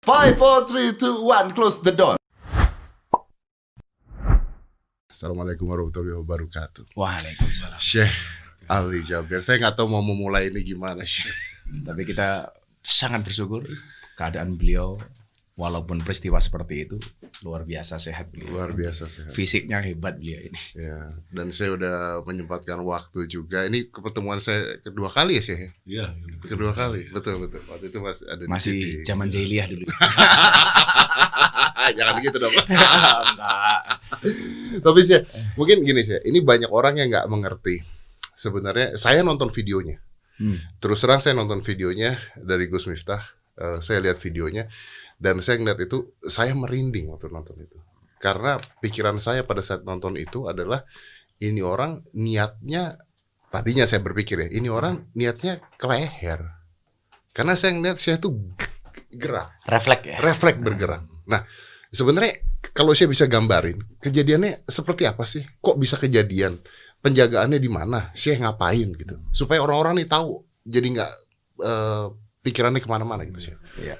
5, 4, 3, 2, 1, close the door. Assalamualaikum warahmatullahi wabarakatuh. Waalaikumsalam. Syekh Ali Jabir, saya nggak tahu mau memulai ini gimana, Syekh. Tapi kita sangat bersyukur keadaan beliau, walaupun peristiwa seperti itu, luar biasa sehat beliau. Luar biasa sehat. Fisiknya hebat beliau ini. Ya, dan saya udah menyempatkan waktu juga. Ini pertemuan saya kedua kali ya, Syekh? Iya. Kedua kali, betul. Waktu itu masih ada di Masih TV. zaman jahiliyah dulu. Jangan gitu dong. Enggak. Tapi sih, mungkin gini sih, ini banyak orang yang nggak mengerti. Sebenarnya saya nonton videonya. Terus terang saya nonton videonya dari Gus Miftah. Saya lihat videonya dan saya ngeliat itu, saya merinding waktu nonton itu. Karena pikiran saya pada saat nonton itu adalah ini orang niatnya, tadinya saya berpikir ya, ini orang niatnya ke leher. Karena saya ngeliat saya tuh gerak. Refleks ya. Refleks bergerak. Nah, sebenarnya kalau saya bisa gambarin, kejadiannya seperti apa sih? Kok bisa kejadian? Penjagaannya di mana? Saya ngapain gitu? Supaya orang-orang nih tahu, jadi nggak pikirannya kemana-mana gitu sih. Iya.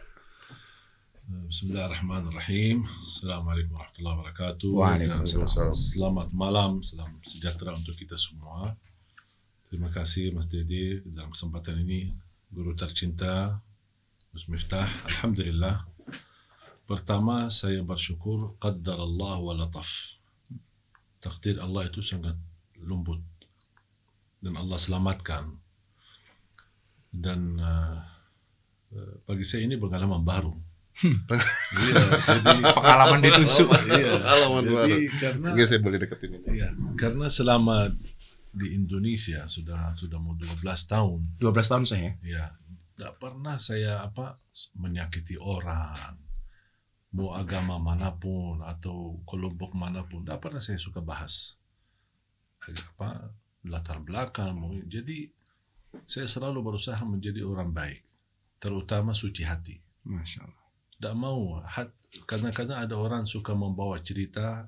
Bismillahirrahmanirrahim. Assalamualaikum warahmatullahi wabarakatuh. Waalaikumsalam. Selamat malam, salam sejahtera untuk kita semua. Terima kasih Mas Dede dalam kesempatan ini, guru tercinta Gus Miftah. Alhamdulillah. Pertama saya bersyukur qaddarallah wa lataf. Takdir Allah itu sangat lembut dan Allah selamatkan. Dan bagi saya ini pengalaman baru. Iya, jadi Pengalaman ditusuk. Iya, Pengalaman baru. jadi karena Nggak, saya boleh deketin ini. iya, karena selama di Indonesia sudah mau 12 tahun, 12 tahun saya. ya nggak pernah saya menyakiti orang, mau agama manapun atau kelompok manapun, nggak pernah saya suka bahas latar belakang. Jadi saya selalu berusaha menjadi orang baik, terutama suci hati. Masya Allah. Tidak mau, kadang-kadang ada orang suka membawa cerita,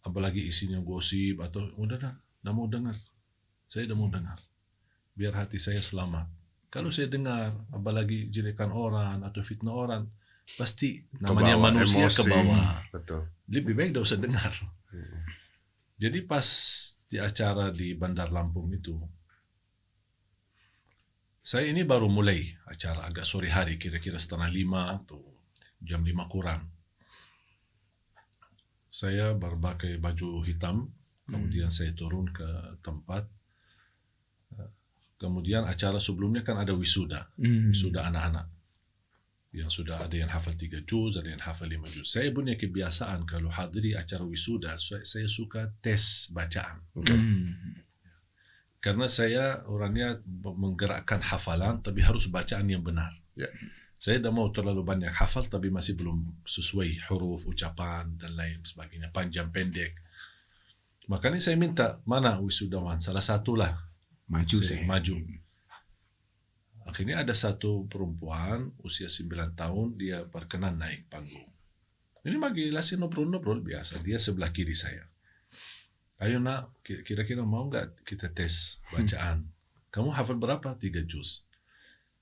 apalagi isinya gosip atau tidak mau dengar. Saya tidak mau dengar. Biar hati saya selamat. Kalau saya dengar, apalagi jelekan orang atau fitnah orang, pasti namanya Kebawa manusia emosi. ke bawah. Betul. Lebih baik tidak usah dengar. Jadi pas di acara di Bandar Lampung itu, saya ini baru mulai acara agak sore hari, kira-kira 4:30 atau jam 5 kurang. Saya berpakai baju hitam, kemudian saya turun ke tempat. Kemudian acara sebelumnya kan ada wisuda, wisuda anak-anak. Yang sudah ada yang hafal 3 juz, ada yang hafal 5 juz. Saya punya kebiasaan kalau hadiri acara wisuda, saya suka tes bacaan. Karena saya orangnya menggerakkan hafalan, tapi harus bacaan yang benar. Ya. Saya tidak mau terlalu banyak hafal, tapi masih belum sesuai huruf, ucapan, dan lain sebagainya, panjang, pendek. Makanya saya minta, mana wisudawan? Salah satulah. Maju saya. Maju. Akhirnya ada satu perempuan, usia 9 tahun, dia berkenan naik panggung. Ini bagi lasi ngobrol-ngobrol biasa, dia sebelah kiri saya. Ayo nak, kira-kira mau nggak kita tes bacaan? Kamu hafal berapa? 3 juz.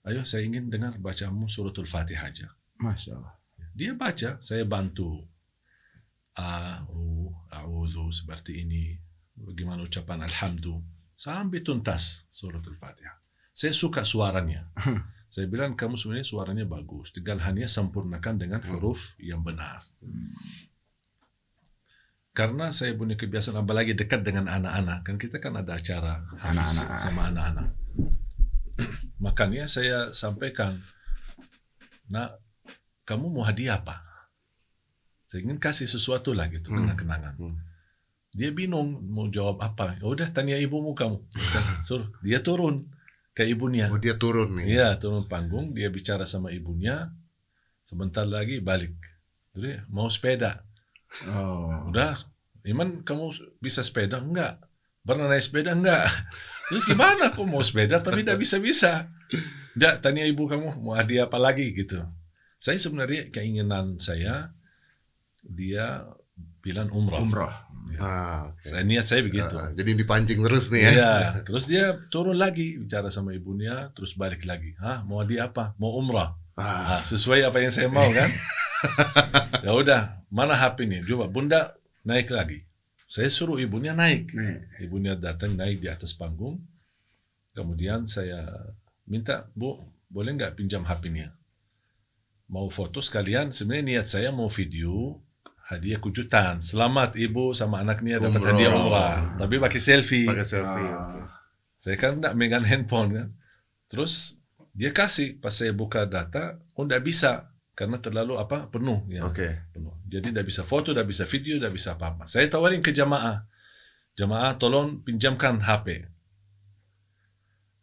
Ayo saya ingin dengar bacaanmu suratul Fatihah aja. Masya Allah. Dia baca, saya bantu. A'udzu seperti ini. Bagaimana ucapan alhamdulillah. Sampai tuntas suratul Fatihah. Saya suka suaranya. Saya bilang kamu sebenarnya suaranya bagus. Tinggal hanya sempurnakan dengan huruf yang benar. Karena saya punya kebiasaan, apalagi dekat dengan anak-anak, kan kita kan ada acara hafiz sama anak-anak. Makanya saya sampaikan, nak, kamu mau hadiah apa? Saya ingin kasih sesuatu lah gitu, kenang-kenangan. Dia bingung mau jawab apa. Ya udah tanya ibumu kamu. Suruh dia turun ke ibunya. Oh, dia turun nih. Iya, turun panggung, dia bicara sama ibunya. Sebentar lagi balik. Jadi mau sepeda. Oh. Udah, Iman kamu bisa sepeda? Enggak. Pernah naik sepeda? Enggak. Terus gimana aku mau sepeda tapi tidak bisa-bisa? Enggak, tanya ibu kamu mau hadiah apa lagi gitu. Saya sebenarnya keinginan saya, dia bilang umrah. Okay. Niat saya begitu. Jadi dipancing terus nih ya. Iya, terus dia turun lagi bicara sama ibunya, terus balik lagi. Mau hadiah apa? Mau umrah. Sesuai apa yang saya mau kan. Ya udah, mana HP-nya? Coba Bunda naik lagi. Saya suruh ibunya naik. Ibunya datang naik di atas panggung. Kemudian saya minta, Bu, boleh nggak pinjam HP-nya? Mau foto sekalian. Sebenarnya niat saya mau video hadiah kejutan. Selamat ibu sama anaknya dapat hadiah umrah. Tapi pakai selfie. Pakai selfie. Saya kan nggak megang handphone kan. Terus dia kasih, pas saya buka data, nggak bisa karena terlalu penuh ya. Penuh. Jadi nggak bisa foto, nggak bisa video, nggak bisa apa-apa. Saya tawarin ke jamaah, tolong pinjamkan HP.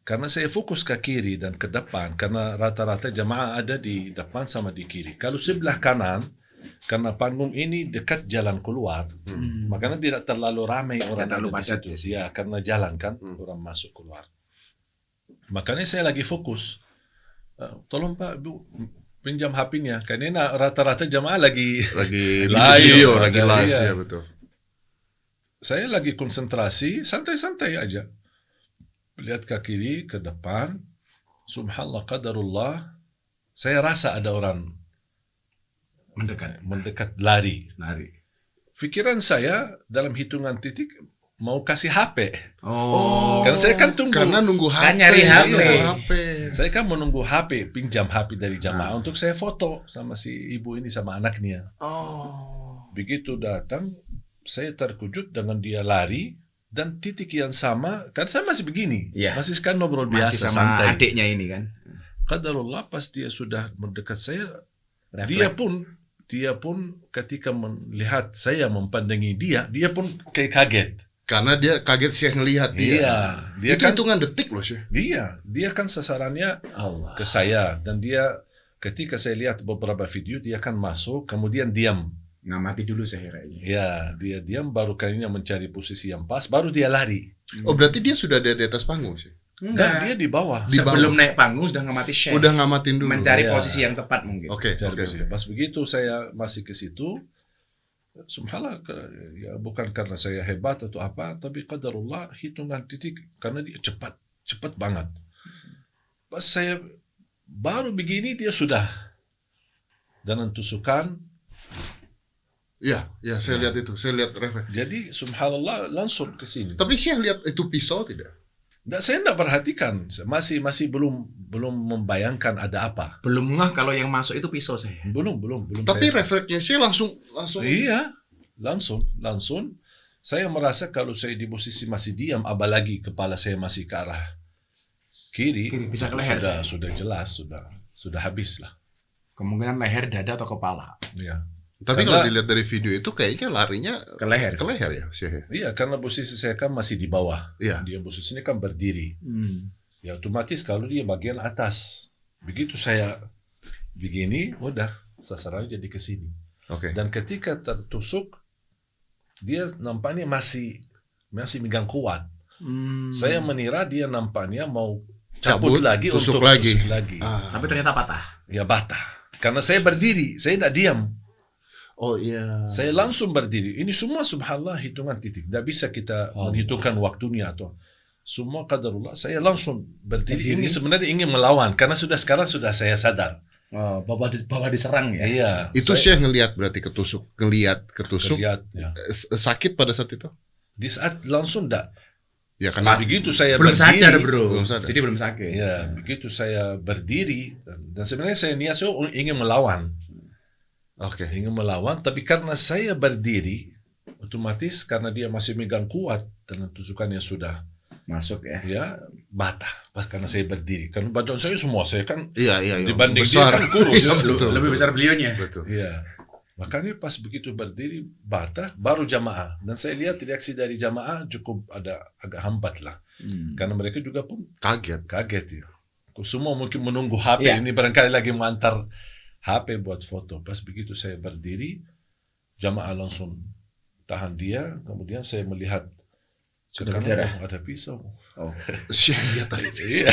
Karena saya fokus ke kiri dan ke depan, karena rata-rata jamaah ada di depan sama di kiri. Kalau sebelah kanan, karena panggung ini dekat jalan keluar, makanya tidak terlalu ramai orang ada di situ. Ya, karena jalan kan, orang masuk keluar. Makanya saya lagi fokus. Tolong Pak, Bu, pinjam HP-nya. Karena rata-rata jamaah lagi video, lagi live. Ya. Ya, betul. Saya lagi konsentrasi, santai-santai aja. Lihat ke kiri, ke depan. Subhanallah, qadarullah. Saya rasa ada orang mendekat lari. Pikiran saya dalam hitungan titik mau kasih HP. Karena saya kan tunggu. Karena nunggu HP. Kan nyari HP. Saya kan menunggu HP, pinjam HP dari jamaah untuk saya foto sama si ibu ini sama anaknya. Begitu datang, saya terkejut dengan dia lari dan titik yang sama. Kan saya masih begini, masih kan ngobrol biasa, sama santai. adiknya ini kan. Qadarullah pas dia sudah mendekat saya, dia pun ketika melihat saya mempandangi dia pun kayak kaget. Karena dia kaget Syekh ngelihat dia. Iya, dia itu kan hitungan detik loh Syekh. Iya, dia kan sasarannya ke saya dan dia ketika saya lihat beberapa video dia kan masuk kemudian diam. Ngamati dulu saya kayaknya. Ya, dia diam baru kayaknya mencari posisi yang pas baru dia lari. Oh, berarti dia sudah ada di atas panggung Syekh. Enggak, dia di bawah. Sebelum naik panggung sudah ngamati Syekh. Udah ngamatin dulu. Mencari posisi yang tepat mungkin. Oke. Pas begitu saya masih ke situ. Subhanallah, ya bukan karena saya hebat atau apa, tapi qadarullah hitungan titik karena dia cepat banget. Pas saya baru begini dia sudah dengan tusukan. Ya, saya lihat itu, saya lihat refleks. Jadi subhanallah langsung ke sini. Tapi Syekh lihat itu pisau tidak? Saya tidak perhatikan, masih belum membayangkan ada apa. Belum ngeh kalau yang masuk itu pisau saya. Belum. Tapi refleksnya Syekh langsung. Iya, langsung. Saya merasa kalau saya di posisi masih diam, apalagi kepala saya masih ke arah kiri bisa ke leher. Sudah jelas, sudah habis lah. Kemungkinan leher, dada atau kepala. Iya. Tapi kalau dilihat dari video itu kayaknya larinya ke leher. Ke leher ya, Syekh. Iya, karena posisi saya kan masih di bawah. Iya. Dia posisinya kan berdiri. Ya otomatis kalau dia bagian atas. Begitu saya begini, udah sasarannya jadi ke sini. Oke. Dan ketika tertusuk, dia nampaknya masih megang kuat. Saya mengira dia nampaknya mau cabut lagi tusuk untuk lagi. tusuk lagi. Tapi ternyata patah. Ya patah. Karena saya berdiri, saya tidak diam. Oh iya. Saya langsung berdiri. Ini semua subhanallah hitungan titik. Tidak bisa kita menghitungkan waktunya atau semua qadarullah. Saya langsung berdiri. Ini sebenarnya ingin melawan karena sekarang sudah saya sadar. Bahwa diserang ya. Iya. Itu Syekh ngelihat berarti ketusuk. Ketusuk. Lihat, ya. Sakit pada saat itu? Di saat langsung enggak. Ya karena begitu saya belum berdiri. Sadar, bro. Belum sadar. Jadi belum sakit. Ya, begitu saya berdiri dan sebenarnya saya niat ingin melawan. Oke. Ingin melawan, tapi karena saya berdiri, otomatis karena dia masih megang kuat dan tusukannya sudah masuk ya. Ya, batah. Pas karena saya berdiri. Karena badan saya semua, saya kan iya. dibanding besar. dia kan kurus. Lebih besar beliaunya. Betul. Iya. Makanya pas begitu berdiri, batah, baru jamaah. Dan saya lihat reaksi dari jamaah cukup agak hambat lah. Karena mereka juga pun kaget ya. Semua mungkin menunggu HP ini barangkali lagi mau antar HP buat foto. Pas begitu saya berdiri, jamaah langsung tahan dia. Kemudian saya melihat sudah berdarah. Ada pisau. Syekh lihat tadi. Iya.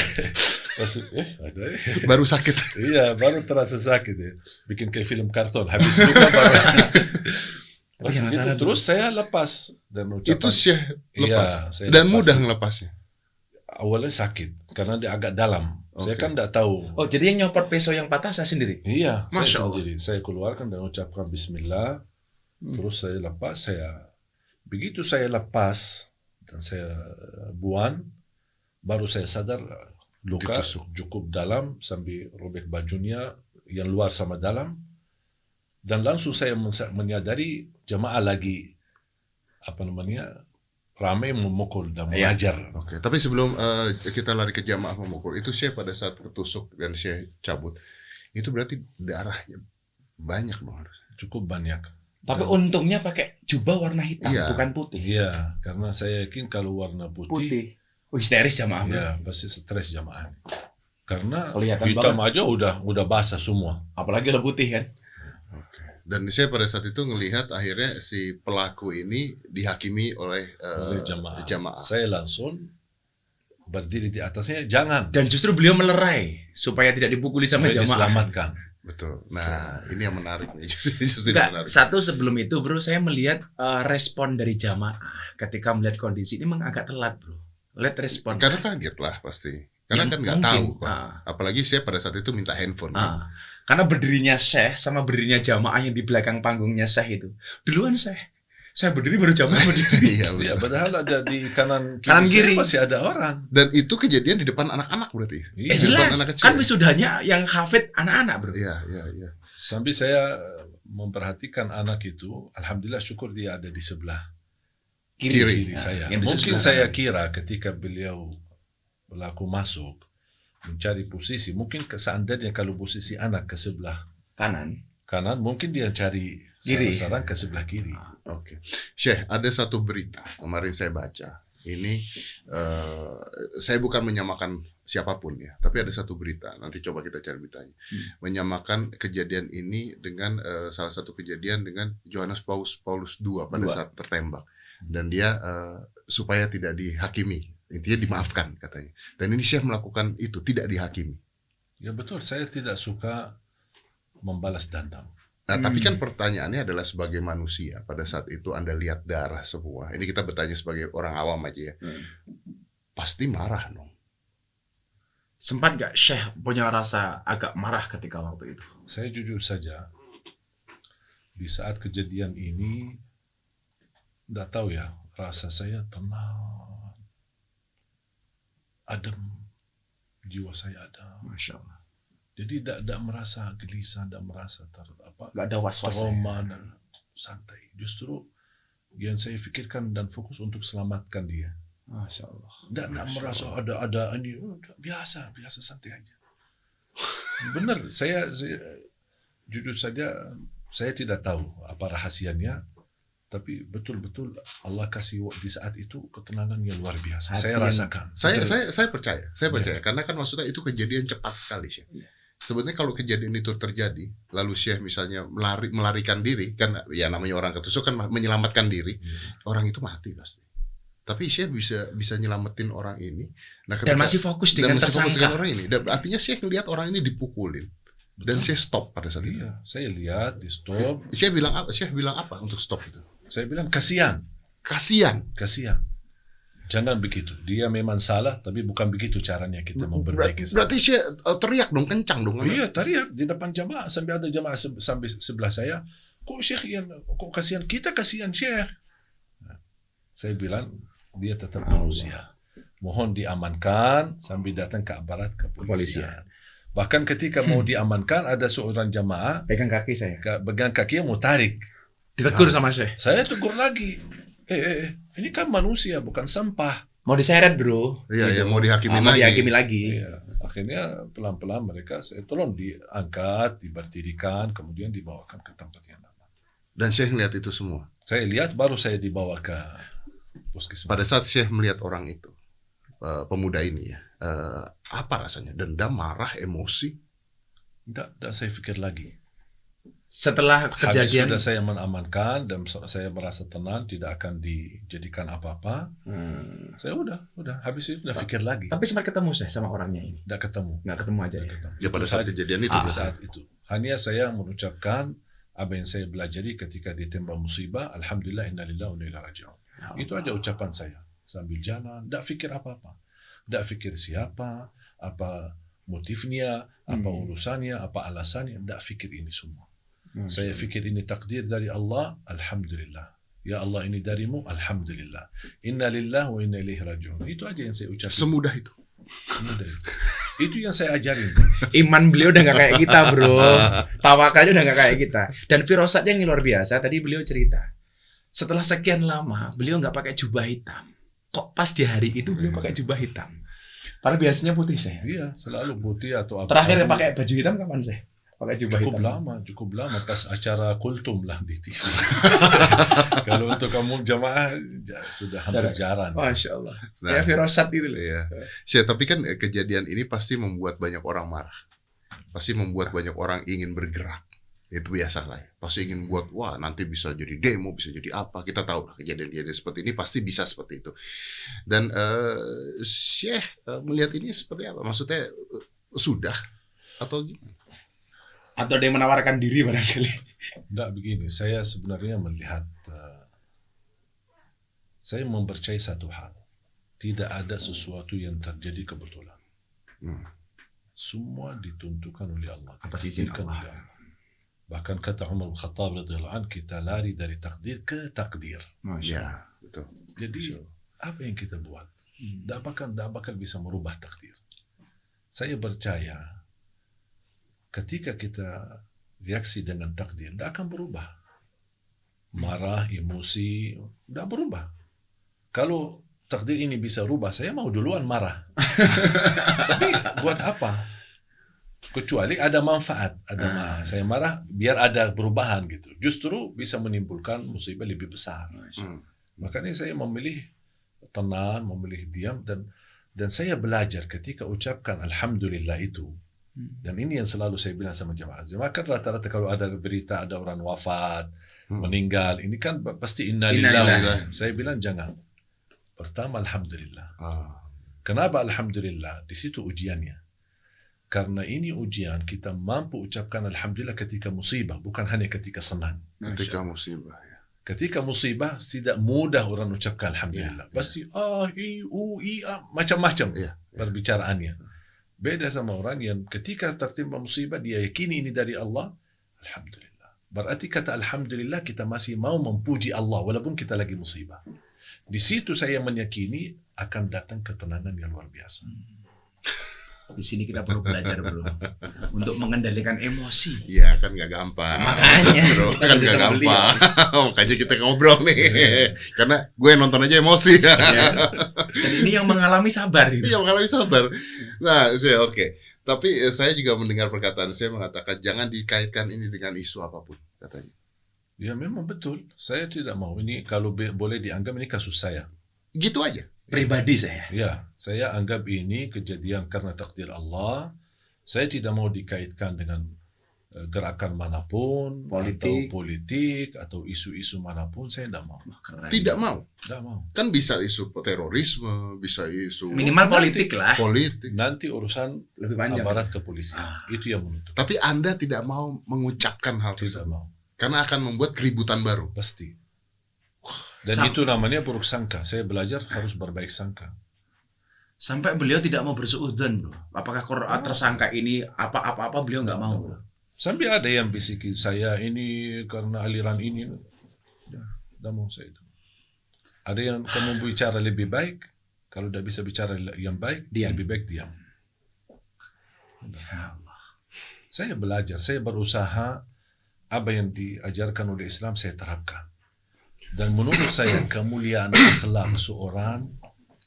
Pas, ada. Baru sakit. Iya, baru terasa sakit ya. Bikin kayak film karton. Habis luka baru. Pas begitu, terus saya lepas dan ucapan. Itu Syekh lepas. Iya, dan mudah ngelepasnya. awalnya sakit karena dia agak dalam. Saya Oke. kan tidak tahu. Oh, jadi yang nyopot pisau yang patah saya sendiri? Iya, saya Masya Allah. sendiri. Saya keluarkan dan ucapkan Bismillah. Terus saya lepas. Begitu saya lepas dan saya buang, baru saya sadar luka Ditusuk. cukup dalam sampai robek bajunya yang luar sama dalam. Dan langsung saya menyadari jamaah lagi ramai memukul dan Iya. mengajar. Oke, tapi sebelum kita lari ke jamaah memukul, itu Syekh pada saat ketusuk dan Syekh cabut, itu berarti darahnya banyak dong harusnya. Cukup banyak. Tapi untungnya pakai jubah warna hitam, Iya. bukan putih. Iya, karena saya yakin kalau warna putih, Oh, histeris jamaah. ya pasti stres jamaah. Karena Kelihatan hitam aja udah basah semua. Apalagi udah putih kan. Oke. Dan saya pada saat itu ngelihat akhirnya si pelaku ini dihakimi oleh Oleh jamaah. jamaah. Saya langsung berdiri di atasnya, jangan. Dan justru beliau melerai supaya tidak dipukuli sama Supaya jamaah. diselamatkan. Betul. Nah, ini yang menarik nih. Justru ini Enggak, menarik. satu sebelum itu bro, saya melihat respon dari jamaah ketika melihat kondisi ini memang agak telat bro. Lihat respon. Karena kaget lah pasti. Karena Ya, kan nggak mungkin. tahu kan. Ah. Apalagi saya pada saat itu minta handphone. Kan? Karena berdirinya Syekh sama berdirinya jamaah yang di belakang panggungnya Syekh itu. Duluan Syekh. Saya berdiri baru jamaah berdiri. Iya, Ya, betul. padahal ada di kanan kiri, Kanan saya kiri. masih ada orang. Dan itu kejadian di depan anak-anak berarti. Iya. Jelas. anak kecil. Kan wisudanya yang hafid anak-anak bro. Iya, iya, iya. Sampai saya memperhatikan anak itu, alhamdulillah syukur dia ada di sebelah Kiri. kiri saya. Yang di Mungkin sebelah saya kanan. kira ketika beliau pelaku masuk mencari posisi, mungkin seandainya kalau posisi anak ke sebelah Kanan. kanan, mungkin dia cari Kiri. sarang ke sebelah kiri. Oke. Syekh, ada satu berita kemarin saya baca. Ini saya bukan menyamakan siapapun ya, tapi ada satu berita. Nanti coba kita cari beritanya. Menyamakan kejadian ini dengan salah satu kejadian dengan Johannes Paulus II pada Dua. saat tertembak. Dan dia supaya tidak dihakimi, intinya dimaafkan katanya. Dan ini Syekh melakukan itu, tidak dihakimi. Ya betul, saya tidak suka membalas dendam. Nah, tapi kan pertanyaannya adalah sebagai manusia, pada saat itu Anda lihat darah semua. Ini kita bertanya sebagai orang awam aja ya. Pasti marah dong. Sempat gak Syekh punya rasa agak marah ketika waktu itu? Saya jujur saja, di saat kejadian ini, tidak tahu ya, rasa saya tenang, adem, jiwa saya adem. Masya Allah. Jadi tidak merasa gelisah, tidak merasa Gak ada was-was. trauma dan santai. Justru yang saya pikirkan dan fokus untuk selamatkan dia. Masya Allah. Tidak merasa ada ini, biasa santai aja. Benar, saya jujur saja saya tidak tahu apa rahasianya, tapi betul-betul Allah kasih di saat itu ketenangan yang luar biasa. Hati Saya yang- rasakan. Saya percaya karena kan maksudnya itu kejadian cepat sekali Syekh. Iya. Sebenarnya kalau kejadian itu terjadi, lalu Syekh misalnya melarikan diri, kan ya namanya orang ketusuk kan menyelamatkan diri, orang itu mati pasti. Tapi Syekh bisa nyelamatin orang ini. Nah, Dan masih fokus dengan tersangka. orang ini. Dan artinya Syekh ngelihat orang ini dipukulin. Dan Syekh stop pada saat itu. Iya, saya lihat di stop. Syekh bilang apa untuk stop itu? Saya bilang kasihan. Kasian. Jangan begitu. Dia memang salah, tapi bukan begitu caranya kita memperbaiki. Berarti Syekh teriak dong, kencang dong. Iya, teriak di depan jamaah sampai ada jamaah sampai sebelah saya. Kok kasihan? Kita kasihan Syekh. Nah, saya bilang dia tetap manusia. Mohon diamankan sambil datang ke aparat kepolisian. Bahkan ketika mau diamankan ada seorang jamaah Pegang kaki saya. pegang kakinya mau tarik. Ditegur sama Syekh. Saya tegur lagi. Ini kan manusia bukan sampah. Mau diseret bro. Iya, mau dihakimi Mau lagi. dihakimi lagi. Iya. Akhirnya pelan-pelan mereka saya tolong diangkat, diberdirikan, kemudian dibawakan ke tempat yang aman. Dan Syekh lihat itu semua. Saya lihat baru saya dibawa ke puskesmas. Pada saat Syekh melihat orang itu, pemuda ini ya, apa rasanya? Dendam, marah, emosi? Tidak saya pikir lagi. Setelah Habis kejadian. sudah saya mengamankan dan saya merasa tenang, tidak akan dijadikan apa-apa. Saya udah habis itu udah pikir lagi. Tapi sempat ketemu Syekh sama orangnya ini. Tidak ketemu. Nggak ketemu aja ya. Ya pada saat kejadian itu. Di saat itu. Hanya saya mengucapkan apa yang saya belajari ketika ditembak musibah, alhamdulillah innalillahi wa inna ilaihi raji'un. Itu aja ucapan saya sambil jalan, tidak pikir apa-apa. Tidak fikir siapa, apa motifnya, apa urusannya, apa alasannya. Tidak fikir ini semua. Saya fikir ini takdir dari Allah, alhamdulillah. Ya Allah, ini darimu, alhamdulillah. Inna lillahi wa inna ilaihi raji'un. Itu aja yang saya ucapkan. Semudah itu. Semudah itu. Itu yang saya ajarin. Iman beliau udah nggak kayak kita, bro. Tawakalnya udah nggak kayak kita. Dan firasatnya yang luar biasa. Tadi beliau cerita, setelah sekian lama beliau nggak pakai jubah hitam. Kok pas di hari itu beliau pakai jubah hitam? Padahal biasanya putih saya. Iya, selalu putih atau apa. Terakhir pakai baju hitam kapan saya? Pakai jubah cukup hitam. cukup lama pas acara kultum lah di TV. Kalau untuk kamu jamaah sudah hampir jarang. Masya Allah. Nah, Ya firasat itu loh. Iya. Sih, tapi kan kejadian ini pasti membuat banyak orang marah. Pasti membuat banyak orang ingin bergerak. Itu biasa lah. Pasti ingin buat, wah nanti bisa jadi demo, bisa jadi apa. Kita tahu lah kejadian-kejadian seperti ini pasti bisa seperti itu. Dan Syekh melihat ini seperti apa? Maksudnya sudah atau gimana? Atau dia menawarkan diri barangkali. Enggak begini, saya sebenarnya melihat, saya mempercayai satu hal. Tidak ada sesuatu yang terjadi kebetulan. Semua ditentukan oleh Allah. Atas izin Ditakdirkan Allah. oleh Allah. Bahkan kata Umar bin Khattab radhiyallahu anhu, kita lari dari takdir ke takdir. Masya Ya, betul. Jadi apa yang kita buat? Tidak bakal bisa merubah takdir. Saya percaya ketika kita reaksi dengan takdir, tidak akan berubah. Marah, emosi, tidak berubah. Kalau takdir ini bisa rubah, saya mau duluan marah. Tapi buat apa? Kecuali ada manfaat. Saya marah biar ada perubahan gitu. Justru bisa menimbulkan musibah lebih besar. Makanya saya memilih tenang, memilih diam, dan saya belajar ketika ucapkan alhamdulillah itu. Dan ini yang selalu saya bilang sama jemaah. Jemaah kan rata-rata kalau ada berita ada orang wafat, meninggal, ini kan pasti innalillahi. Saya bilang jangan. Pertama alhamdulillah. Kenapa alhamdulillah? Di situ ujiannya. Karena ini ujian, kita mampu ucapkan alhamdulillah ketika musibah, bukan hanya ketika senang. Ketika musibah ya. Ketika musibah tidak mudah orang ucapkan alhamdulillah. Pasti macam-macam perbicaraannya. Beda sama orang yang ketika tertimpa musibah dia yakini ini dari Allah, alhamdulillah. Berarti kata alhamdulillah kita masih mau memuji Allah walaupun kita lagi musibah. Di situ saya meyakini akan datang ketenangan yang luar biasa. Di sini kita perlu belajar, bro, untuk mengendalikan emosi. Iya kan nggak gampang. Makanya Bro, kan nggak gampang. Makanya kita ngobrol nih. Karena gue nonton aja emosi. Ya. Dan ini yang mengalami sabar. Gitu. Iya, mengalami sabar. Nah, saya oke. Tapi saya juga mendengar perkataan saya mengatakan jangan dikaitkan ini dengan isu apapun, katanya. Ya memang betul. Saya tidak mau ini kalau boleh dianggap ini kasus saya. Gitu aja. Pribadi saya. Ya, saya anggap ini kejadian karena takdir Allah. Saya tidak mau dikaitkan dengan gerakan manapun, politik atau isu-isu manapun. Saya tidak mau. Keren. Tidak mau. Tidak mau. Kan bisa isu terorisme, bisa isu Minimal politik lah. politik. Nanti urusan Lebih panjang. aparat kepolisian. Itu yang menuntut. Tapi Anda tidak mau mengucapkan hal Tidak tersebut. mau. Karena akan membuat keributan baru. Pasti. Dan itu namanya buruk sangka. Saya belajar harus berbaik sangka. Sampai beliau tidak mau bersuudzon, bro. Apakah Quran tersangka ini apa-apa beliau nggak mau, bro? Sampai ada yang bisikin saya ini karena aliran ini. Ya, tidak mau saya itu. Ada yang kamu bicara lebih baik. Kalau tidak bisa bicara yang baik, Diam. lebih baik diam. Saya belajar, saya berusaha apa yang diajarkan oleh Islam saya terapkan. Dan menurut saya kemuliaan akhlak seorang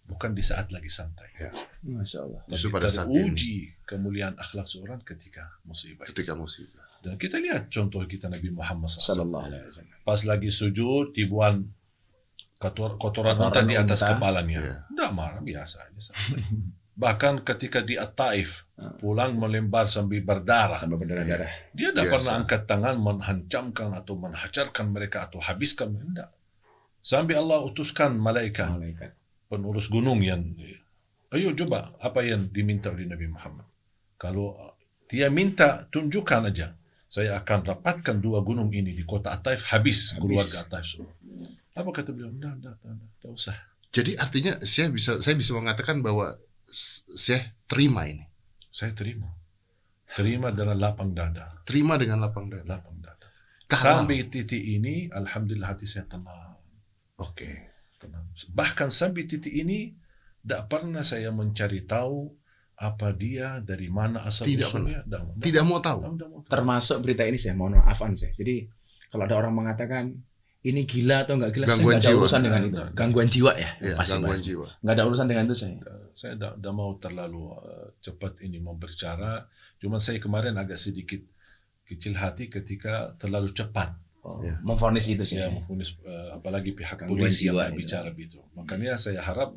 bukan di saat lagi santai. Ya. Masya Allah. Justru Tapi pada saat ini. teruji kemuliaan akhlak seorang ketika musibah. Ketika musibah. Dan kita lihat contoh kita Nabi Muhammad SAW. Sallallahu alaihi wasallam. Pas lagi sujud, dibuang kotoran unta di atas kepalanya. Ya. Tidak marah, biasa aja. Santai. Bahkan ketika di At-Taif, pulang melembar sambil berdarah. Sampai berdarah-darah. Dia tidak Biasa. pernah angkat tangan menghancamkan atau menghajarkan mereka atau habiskan. Tidak. Sampai Allah utuskan malaikat penurus gunung yang, ayo coba apa yang diminta oleh Nabi Muhammad. Kalau dia minta, tunjukkan aja. Saya akan rapatkan 2 gunung ini di kota At-Taif, habis keluarga At-Taif semua. Apa kata beliau? Tidak usah. Jadi artinya saya bisa mengatakan bahwa Syekh terima ini. Saya terima dengan lapang dada. Terima dengan lapang dada. Lapang dada. Kalau- Sampai titik ini, alhamdulillah hati saya tenang. Oke. Tenang. Bahkan sampai titik ini, tidak pernah saya mencari tahu apa dia, dari mana asal Tidak usulnya. Tidak mau tahu. Tidak mau tahu. Termasuk berita ini saya mohon maaf saya. Jadi kalau ada orang mengatakan ini gila atau enggak gila, saya Gangguan nggak ada jiwa. urusan dengan itu. Gangguan jiwa ya, Ya, pasti gangguan pasti. jiwa. Nggak ada urusan dengan itu saya. Saya tidak mau terlalu cepat ini memberbicara. Cuma saya kemarin agak sedikit kecil hati ketika terlalu cepat. Oh, Ya. memvonis itu sih. Ya, memfonis, apalagi pihak Gangguan polisi jiwa yang itu. bicara begitu. Makanya saya harap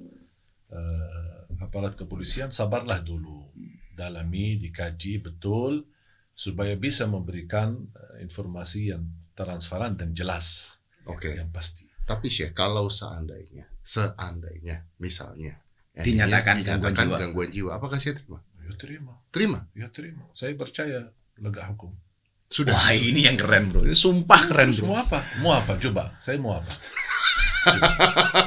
aparat kepolisian sabarlah dulu, dalami, dikaji betul supaya bisa memberikan informasi yang transparan dan jelas, Oke. yang pasti. Tapi Syekh, kalau seandainya misalnya Dinyatakan gangguan jiwa. gangguan jiwa, apakah Syekh terima? Ya terima, Terima. ya terima. Saya percaya lega hukum. Sudah. Wah, ini yang keren, Bro. Ini sumpah keren, Terus Bro. mau apa? Mau apa? Coba. Saya mau apa?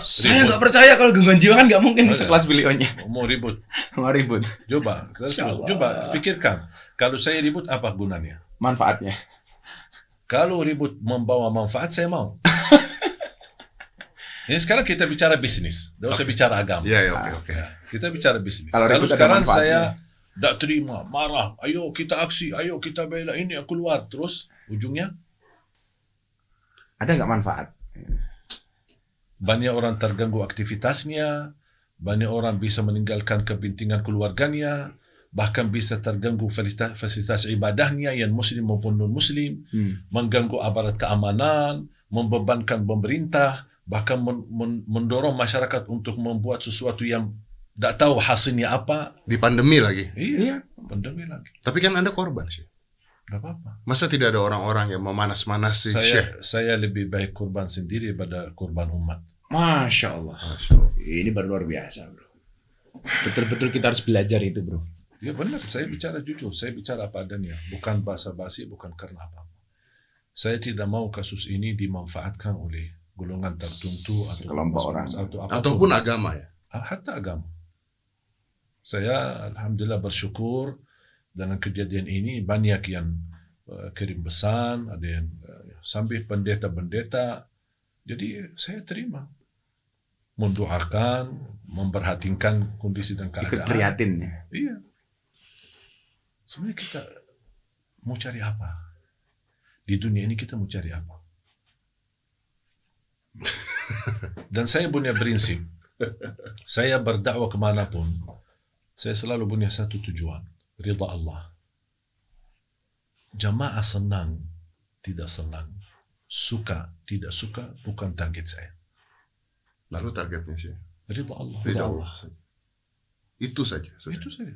Saya nggak percaya kalau gangguan jiwa kan nggak mungkin Ada. sekelas beliaunya. Mau ribut? Mau ribut. Coba. Salah. Coba pikirkan. Kalau saya ribut apa gunanya? Manfaatnya. Kalau ribut membawa manfaat, saya mau. Ini sekarang kita bicara bisnis, tidak usah bicara agama. Iya, oke. Ya, kita bicara bisnis. Kalau Kalau ribut ada sekarang manfaatnya. saya tidak terima, marah, ayo kita aksi, ayo kita bela ini, aku keluar. Terus ujungnya Ada nggak manfaat? banyak orang terganggu aktivitasnya, banyak orang bisa meninggalkan kepentingan keluarganya, bahkan bisa terganggu fasilitas ibadahnya yang muslim maupun non-muslim, mengganggu aparat keamanan, membebankan pemerintah, bahkan mendorong masyarakat untuk membuat sesuatu yang tidak tahu hasilnya apa. Di pandemi lagi. Iya, pandemi lagi. Tapi kan Anda korban sih. Tidak apa-apa. Masa tidak ada orang-orang yang memanas-manasi Syekh? Saya lebih baik korban sendiri daripada korban umat. Masya Allah. Masya Allah. Ini baru luar biasa, Bro. Betul-betul kita harus belajar itu, Bro. Ya benar, saya bicara jujur, saya bicara apa adanya, bukan basa-basi, bukan karena apa-apa. Saya tidak mau kasus ini dimanfaatkan oleh golongan tertentu atau Sekelompok orang. atau apapun. Ataupun agama ya. Hatta agama. Saya alhamdulillah bersyukur dengan kejadian ini banyak yang kirim pesan, ada yang sampai pendeta-pendeta. Jadi saya terima, mendoakan, memperhatikan kondisi dan keadaan. Ikut prihatin ya. Iya. Sebenarnya kita mau cari apa? Di dunia ini kita mau cari apa? Dan saya punya prinsip. Saya berdakwah kemanapun, saya selalu punya satu tujuan. Ridha Allah. Jamaah senang, tidak senang. Suka, tidak suka, bukan target saya. Lalu targetnya Syekh? Ridha Allah. Ridha Allah. Itu saja. Itu saja.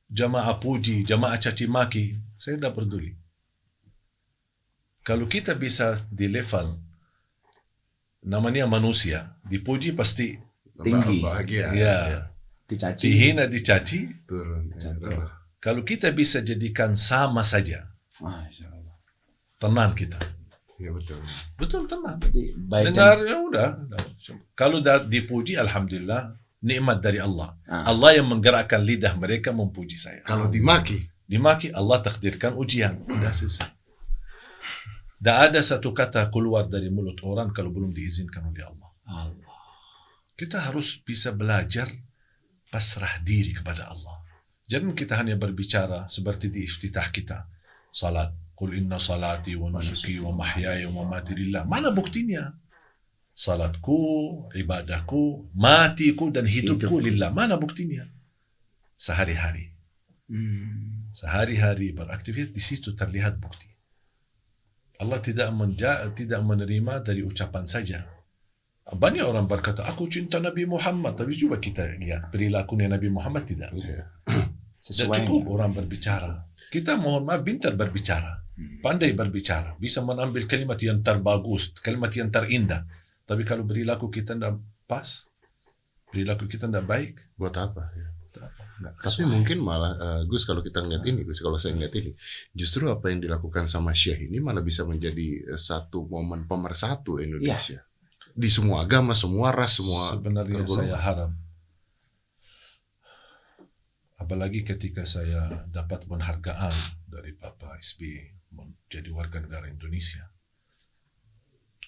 Jamaah puji, jamaah caci maki, saya tidak peduli. Kalau kita bisa di level namanya manusia, dipuji pasti Tinggi. Bahagia. ya, Dicaci. dihina dicaci. Turun. Jatuh. Kalau kita bisa jadikan sama saja, Masya Allah. tenang kita. Iya betul. Betul, tenang. Jadi baik Dengar ya udah. Kalau dah dipuji, alhamdulillah, nikmat dari Allah. Ah. Allah yang menggerakkan lidah mereka memuji saya. Kalau dimaki, Dimaki, Allah takdirkan ujian. Udah selesai. Tak ada satu kata keluar dari mulut orang kalau belum diizinkan oleh Allah. Allah. Kita harus bisa belajar pasrah diri kepada Allah. Jangan kita hanya berbicara seperti di iftitah kita. Salat. Qul inna salati wa nusuki wa mahyaya wa mamati lillah. Mana buktinya? Salatku, ibadahku, matiku dan hidupku lillah. Mana buktinya? Sehari-hari. Sehari-hari beraktivitas, di situ terlihat bukti. Allah tidak menerima dari ucapan saja. Banyak orang berkata, aku cinta Nabi Muhammad. Tapi coba kita lihat perilakunya Nabi Muhammad tidak. Dan cukup orang berbicara. Kita mohon maaf pintar berbicara. Pandai berbicara. Bisa mengambil kalimat yang terbagus. Kalimat yang terindah. Tapi kalau perilaku kita tidak pas, perilaku kita tidak baik, buat apa? nggak Tapi mungkin malah Gus, kalau kita ngeliat ini, Gus, kalau saya ngeliat ini, justru apa yang dilakukan sama Syekh ini malah bisa menjadi satu momen pemersatu Indonesia. Di semua agama, semua ras, semua sebenarnya golongan. saya harap apalagi ketika saya dapat penghargaan dari Bapak SBY menjadi warga negara Indonesia.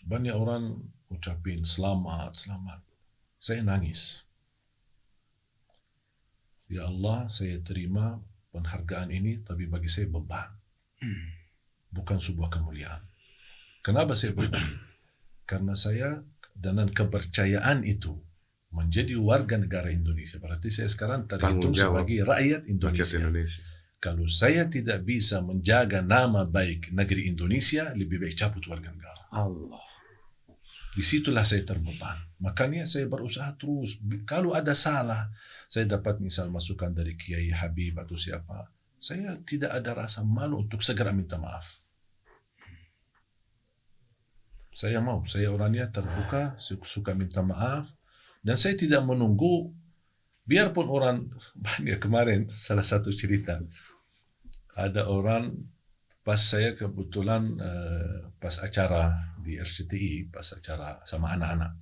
Banyak orang ucapin selamat, selamat. Saya nangis. Ya Allah, saya terima penghargaan ini, tapi bagi saya beban. Bukan sebuah kemuliaan. Kenapa saya beban? Karena saya dengan kepercayaan itu menjadi warga negara Indonesia. Berarti saya sekarang terhitung sebagai rakyat Indonesia. Kalau saya tidak bisa menjaga nama baik negeri Indonesia, lebih baik cabut warga negara. Allah. Disitulah saya terbeban. Makanya saya berusaha terus. Kalau ada salah, saya dapat misal masukan dari Kiai Habib atau siapa, saya tidak ada rasa malu untuk segera minta maaf. Saya mau, saya orangnya terbuka, suka minta maaf, dan saya tidak menunggu, biarpun orang banyak. Kemarin salah satu cerita, ada orang pas saya kebetulan pas acara di RCTI, pas acara sama anak-anak.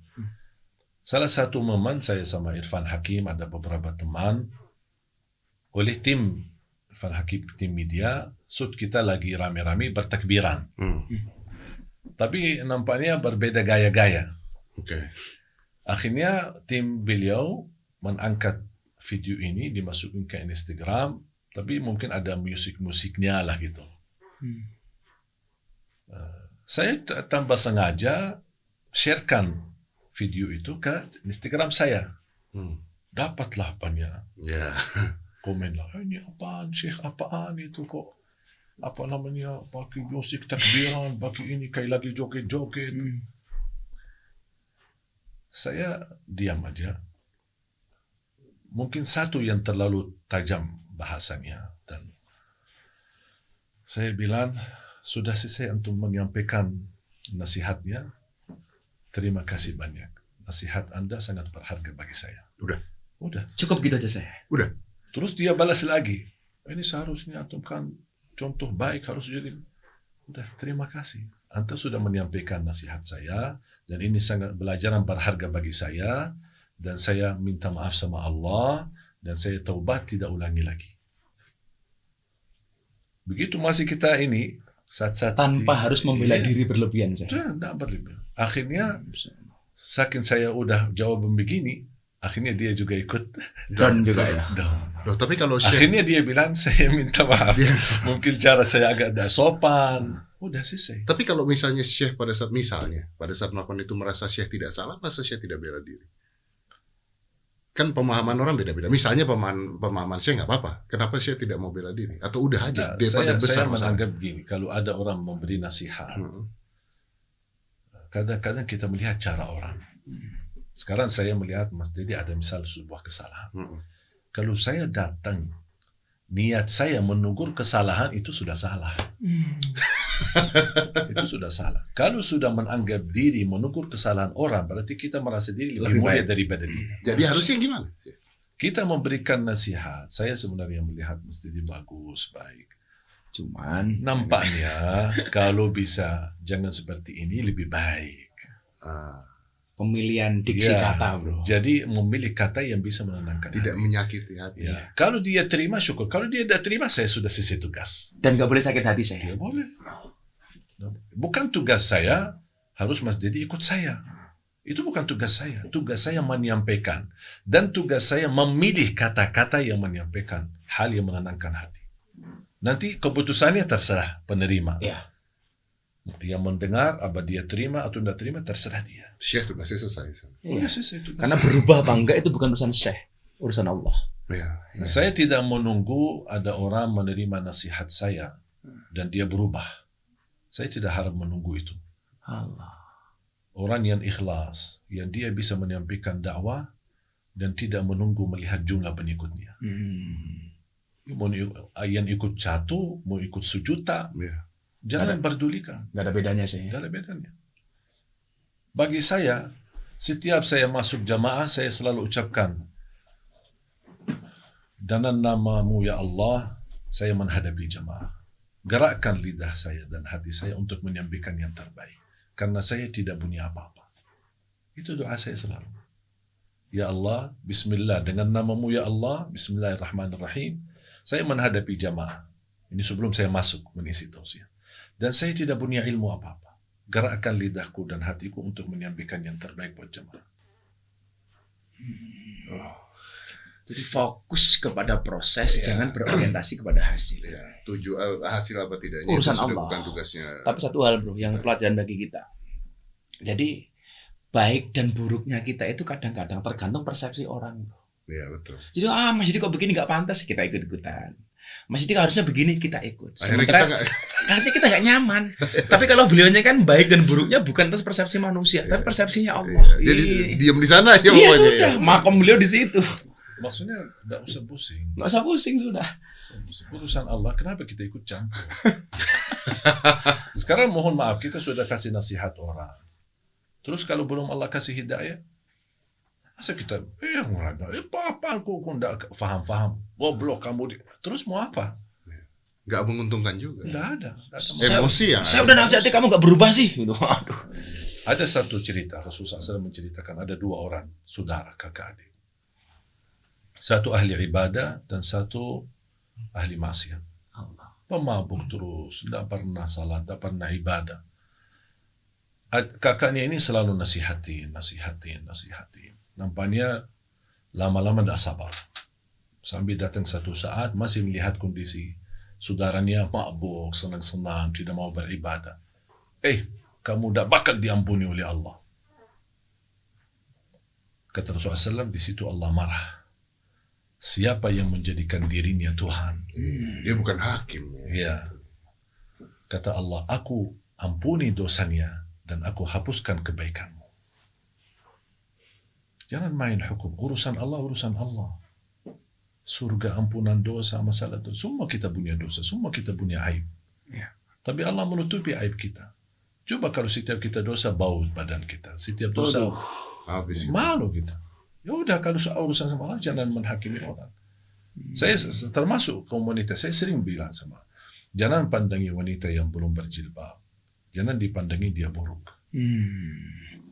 Salah satu momen saya sama Irfan Hakim, ada beberapa teman, oleh tim Irfan Hakim, tim media, shoot kita lagi rame-rame bertakbiran. Tapi nampaknya berbeda gaya-gaya. Akhirnya tim beliau mengangkat video ini, dimasukin ke Instagram, tapi mungkin ada musik-musiknya lah gitu. Saya tanpa sengaja sharekan video itu ke Instagram saya. Dapatlah banyak komen lah, ini apaan Syekh, apaan itu kok, apa namanya, pakai musik takbiran, pakai ini kayak lagi joget-joget. Saya diam aja. Mungkin satu yang terlalu tajam bahasanya, dan saya bilang, sudah selesai untuk menyampaikan nasihatnya. Terima kasih banyak. Nasihat Anda sangat berharga bagi saya. Udah. Cukup gitu aja saya. Udah. Terus dia balas lagi. Ini seharusnya antum kan contoh baik, harus jadi. Udah, terima kasih. Anda sudah menyampaikan nasihat saya, dan ini sangat pelajaran berharga bagi saya, dan saya minta maaf sama Allah, dan saya taubat tidak ulangi lagi. Begitu masih kita ini, saat-saat Tanpa harus membela diri berlebihan saya. Tidak berlebihan. Akhirnya, saking saya udah jawaban begini, akhirnya dia juga ikut. Dan juga ya. Loh, tapi kalau Akhirnya dia bilang, saya minta maaf. Mungkin cara saya agak tidak sopan. Udah selesai. Tapi kalau misalnya Syekh pada saat melakukan itu merasa Syekh tidak salah, masa Syekh tidak bela diri? Kan pemahaman orang beda-beda. Misalnya pemahaman Syekh nggak apa-apa. Kenapa Syekh tidak mau bela diri? Atau udah aja? Saya menganggap begini, kalau ada orang memberi nasihat, kadang-kadang kita melihat cara orang. Sekarang saya melihat Mas Dedi ada misal sebuah kesalahan. Kalau saya datang, niat saya menegur kesalahan, itu sudah salah. Itu sudah salah. Kalau sudah menganggap diri menegur kesalahan orang, berarti kita merasa diri lebih mulia daripada dia. Jadi harusnya gimana? Kita memberikan nasihat. Saya sebenarnya melihat Mas Dedi bagus, baik. Cuman nampaknya kalau bisa jangan seperti ini lebih baik. Pemilihan diksi kata, bro. Jadi memilih kata yang bisa menenangkan tidak hati. Menyakiti hati. Ya. Kalau dia terima, syukur. Kalau dia tidak terima, saya sudah selesai tugas. Dan nggak boleh sakit hati saya. Ya, boleh. Bukan tugas saya, harus Mas Dedi ikut saya. Itu bukan tugas saya. Tugas saya menyampaikan. Dan tugas saya memilih kata-kata yang menyampaikan hal yang menenangkan hati. Nanti keputusannya terserah penerima. Ya. Dia mendengar, apa dia terima atau tidak terima, terserah dia. Syekh tugasnya selesai. Iya. Selesai tugas. Karena berubah apa enggak itu bukan urusan Syekh, urusan Allah. Nah, saya tidak menunggu ada orang menerima nasihat saya dan dia berubah. Saya tidak harap menunggu itu. Allah. Orang yang ikhlas, yang dia bisa menyampaikan dakwah dan tidak menunggu melihat jumlah pengikutnya. Mau yang ikut 1, mau ikut 1 juta, jangan pedulikan. Gak ada bedanya sih. Gak ada bedanya. Bagi saya, setiap saya masuk jamaah, saya selalu ucapkan, dengan namamu ya Allah, saya menghadapi jamaah. Gerakkan lidah saya dan hati saya untuk menyampaikan yang terbaik. Karena saya tidak punya apa-apa. Itu doa saya selalu. Ya Allah, Bismillah, dengan namamu ya Allah, Bismillahirrahmanirrahim, saya menghadapi jamaah. Ini sebelum saya masuk mengisi tausiah. Dan saya tidak punya ilmu apa-apa. Gerakkan lidahku dan hatiku untuk menyampaikan yang terbaik buat jamaah. Jadi fokus kepada proses, jangan berorientasi kepada hasil. Ya, hasil apa tidaknya Urusan itu sudah Allah. bukan tugasnya. Tapi satu hal bro, yang pelajaran bagi kita. Jadi baik dan buruknya kita itu kadang-kadang tergantung persepsi orang. Iya betul. Jadi Mas Didi kok begini nggak pantas, kita ikut-ikutan. Mas Didi harusnya begini, kita ikut. Akhirnya kita Akhirnya kita nggak nyaman. Tapi kalau beliaunya kan baik dan buruknya bukan atas persepsi manusia, tapi persepsinya Allah. Jadi diam di sana aja Iya pokoknya. sudah, makom beliau di situ. Maksudnya nggak usah pusing. Nggak usah pusing sudah. Urusan Allah, kenapa kita ikut campur? Sekarang mohon maaf, kita sudah kasih nasihat orang. Terus kalau belum Allah kasih hidayah, masa kita, apa aku nggak faham, goblok kamu. Terus mau apa? Nggak menguntungkan juga. Nggak ada. Emosi ya. Saya udah nasihati kamu nggak berubah sih. Gitu. Aduh. Ada satu cerita, Rasulullah SAW menceritakan ada dua orang, saudara, kakak adik. Satu ahli ibadah dan satu ahli maksiat. Pemabuk terus, tidak pernah salat, tidak pernah ibadah. Kakaknya ini selalu nasihatin. Nampaknya lama-lama tidak sabar. Sambil datang satu saat masih melihat kondisi saudaranya mabuk, senang-senang, tidak mau beribadah. Kamu tidak bakal diampuni oleh Allah. Kata Rasulullah SAW, di situ Allah marah. Siapa yang menjadikan dirinya Tuhan? Dia bukan hakim. Ya. Kata Allah, aku ampuni dosanya dan aku hapuskan kebaikanmu. Jangan main hukum. Urusan Allah. Surga, ampunan dosa, masalah dosa. Semua kita punya dosa. Semua kita punya aib. Ya. Tapi Allah menutupi aib kita. Coba kalau setiap kita dosa, bau badan kita. Setiap dosa, Habis. malu kita. Ya udah, kalau soal urusan sama Allah, jangan menghakimi orang. Saya termasuk komunitas, saya sering bilang sama, jangan pandangi wanita yang belum berjilbab. Jangan dipandangi dia buruk.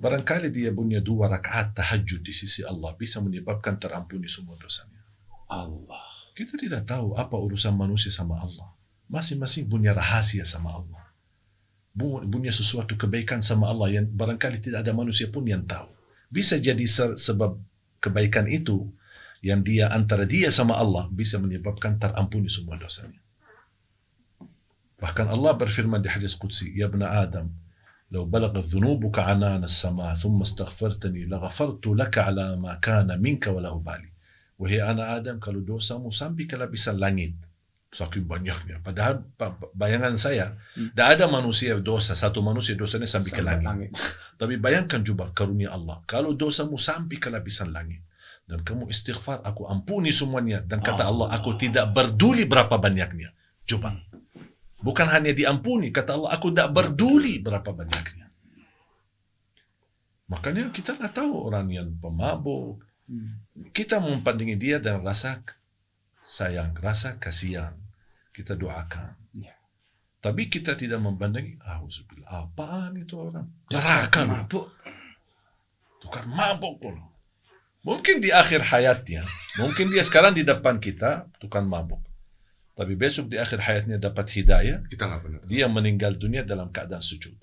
Barangkali dia punya 2 rakaat tahajud di sisi Allah bisa menyebabkan terampuni semua dosanya. Allah. Kita tidak tahu apa urusan manusia sama Allah. Masing-masing punya rahasia sama Allah. Punya sesuatu kebaikan sama Allah yang barangkali tidak ada manusia pun yang tahu. Bisa jadi sebab kebaikan itu yang dia antara dia sama Allah bisa menyebabkan terampuni semua dosanya. Bahkan Allah berfirman di hadis qudsi, "Ya ibn Adam, law balaghat dhunubuka 'anana as-sama' thumma astaghfartani laghafartu laka 'ala ma kana minka wa la ubali." Wahai anak Adam, kalau dosamu sampai ke lapisan langit, saking banyaknya. Padahal bayangan saya, tidak ada manusia dosa, satu manusia dosanya sampai ke langit. Tapi bayangkan juga karunia Allah. Kalau dosamu sampai ke lapisan langit, dan kamu istighfar, aku ampuni semuanya. Dan kata Allah, aku tidak peduli berapa banyaknya. Coba. Bukan hanya diampuni, kata Allah, aku tidak peduli berapa banyaknya. Makanya kita nggak tahu orang yang pemabuk. Kita memandang dia dengan rasa sayang, rasa kasihan. Kita doakan. Tapi kita tidak memandang, auzubillah, apaan itu orang? Neraka mabuk. Tukang mabuk loh. Mungkin di akhir hayatnya, mungkin dia sekarang di depan kita tukang mabuk. Tapi besok di akhir hayatnya dapat hidayah, Kita nggak pernah. dia meninggal dunia dalam keadaan sujud.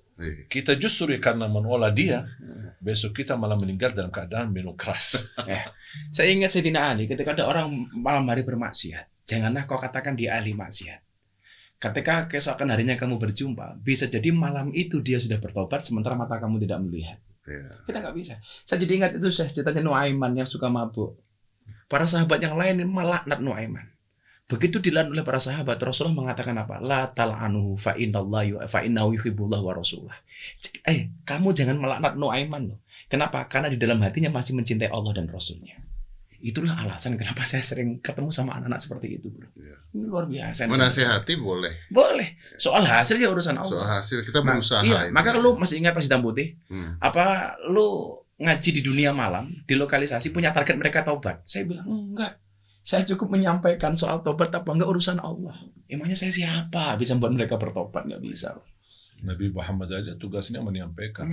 Kita justru karena menolak dia, besok kita malah meninggal dalam keadaan minum keras. Saya ingat Sayyidina Ali ketika ada orang malam hari bermaksiat. Janganlah kau katakan dia ahli maksiat. Ketika keesokan harinya kamu berjumpa, bisa jadi malam itu dia sudah bertobat sementara mata kamu tidak melihat. Kita nggak bisa. Saya jadi ingat itu ceritanya Nuaiman yang suka mabuk. Para sahabat yang lain melaknat Nuaiman. Begitu dilaknat oleh para sahabat, Rasulullah mengatakan apa? La tal'anuhu fa innahu yuhibbullah wa rasulah. Kamu jangan melaknat Nuaiman loh. Kenapa? Karena di dalam hatinya masih mencintai Allah dan Rasulnya. Itulah alasan kenapa saya sering ketemu sama anak-anak seperti itu, bro. Ini luar biasa. Menasihati boleh. Boleh. Soal hasil ya urusan Allah. Soal hasil kita berusaha. Iya. Maka lu masih ingat Pas Hitam Putih? Apa lu ngaji di dunia malam, di lokalisasi punya target mereka taubat? Saya bilang enggak. Saya cukup menyampaikan soal tobat apa enggak urusan Allah. Emangnya saya siapa bisa membuat mereka bertobat? Nggak bisa. Nabi Muhammad aja tugasnya menyampaikan.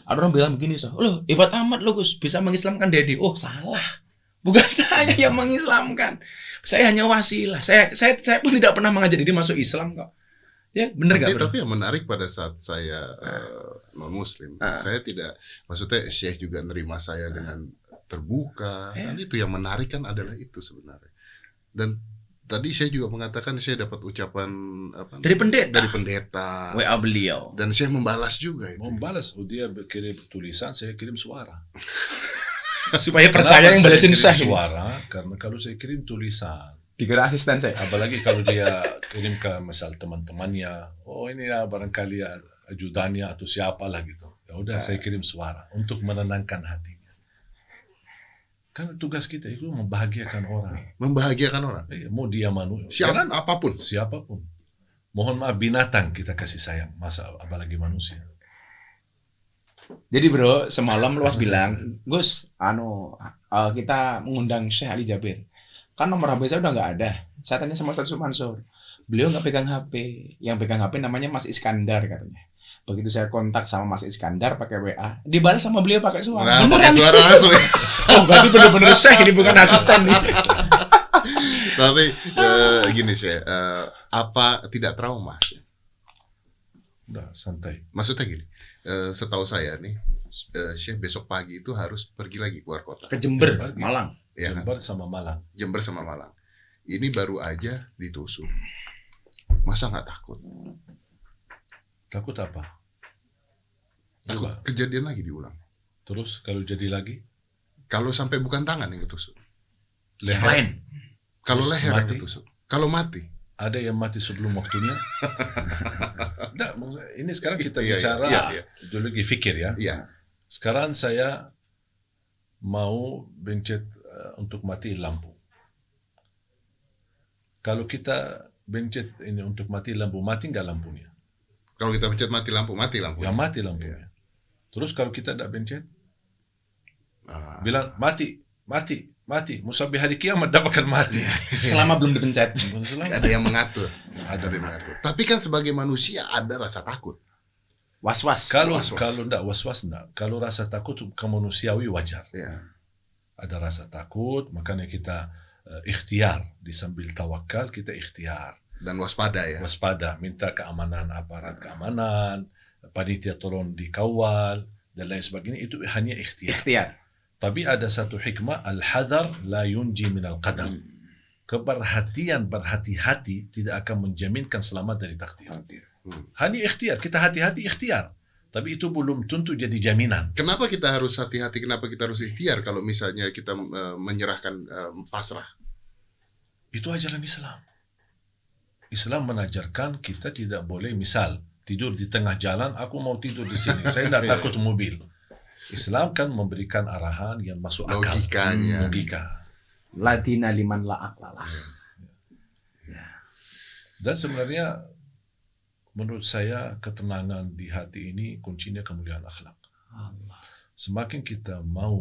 Ada orang bilang begini, loh hebat amat lo Gus, bisa mengislamkan Dedi. Oh salah, bukan saya yang mengislamkan. Saya hanya wasilah. Saya pun tidak pernah mengajak Dedi masuk Islam kok. Ya benar nggak? Tapi yang menarik pada saat saya non Muslim, saya tidak, maksudnya Syekh juga nerima saya dengan terbuka. Dan itu yang menarik kan adalah itu sebenarnya. Dan tadi saya juga mengatakan saya dapat ucapan apa? Dari pendeta. WA beliau. Dan saya membalas juga itu. Membalas, dia kirim tulisan, saya kirim suara. Supaya percaya yang balasin saya. Suara, karena kalau saya kirim tulisan, dikira asisten saya. apalagi kalau dia kirim ke misal teman-temannya, oh ini ya barangkali ya ajudannya atau siapalah gitu. Ya udah saya kirim suara untuk menenangkan hatinya. Karena tugas kita itu membahagiakan orang. Membahagiakan orang. Mau dia manusia, siapapun. Mohon maaf, binatang kita kasih sayang, masa apalagi manusia. Jadi bro, semalam Luas bilang, Gus, kita mengundang Syekh Ali Jabir. Kan nomor HP saya udah nggak ada. Saya tanya sama Ustaz Mansur. Beliau nggak pegang HP. Yang pegang HP namanya Mas Iskandar katanya. Begitu saya kontak sama Mas Iskandar pakai WA, dibalas sama beliau pakai suara. Pakai suara langsung. Oh, berarti benar-benar Syekh ini bukan asisten nih. Tapi gini sih, apa tidak trauma? Udah santai. Maksudnya gini, setahu saya nih, Syekh besok pagi itu harus pergi lagi keluar kota. Ke Jember, Malang. Ya, Jember sama Malang. Jember sama Malang. Ini baru aja ditusuk. Masa nggak takut? Takut apa? Takut Coba. kejadian lagi diulang. Terus kalau jadi lagi? Kalau sampai bukan tangan yang ketusuk. Yang lain. Kalau Terus leher yang mati? ketusuk. Kalau mati. Ada yang mati sebelum waktunya? Nggak, ini sekarang kita Iya, bicara iya. ideologi fikir ya. Iya. Sekarang saya mau bencet untuk mati lampu. Kalau kita bencet ini untuk mati lampu, mati nggak lampunya? Kalau kita pencet mati lampu. Ya mati lampunya. Terus kalau kita tidak bencet, Ah. bilang mati. Musabih hari kiamat dapatkan mati. Selama belum dipencet. Ada yang mengatur. Ada yang mengatur. Tapi kan sebagai manusia ada rasa takut. Was-was. Kalau Was-was. enggak was-was enggak. Kalau rasa takut kemanusiawi wajar. Ya. Ada rasa takut, makanya kita ikhtiar. Disambil tawakal kita ikhtiar. Dan waspada ya. Waspada, minta keamanan aparat keamanan, panitia tolong dikawal dan lain sebagainya, itu hanya ikhtiar. Tapi ada satu hikmah, al-hadar la yunji minal qadar. Keberhatian, berhati-hati tidak akan menjaminkan selamat dari takdir. Hanya ikhtiar, kita hati-hati ikhtiar. Tapi itu belum tentu jadi jaminan. Kenapa kita harus hati-hati? Kenapa kita harus ikhtiar kalau misalnya kita menyerahkan pasrah? Itu ajaran Islam. Islam menajarkan kita tidak boleh, misal tidur di tengah jalan, aku mau tidur di sini, saya tidak takut mobil. Islam kan memberikan arahan yang masuk akal. Logikanya. Logika. Ladina liman la aqlalah. Dan sebenarnya menurut saya ketenangan di hati ini kuncinya kemuliaan akhlak. Semakin kita mau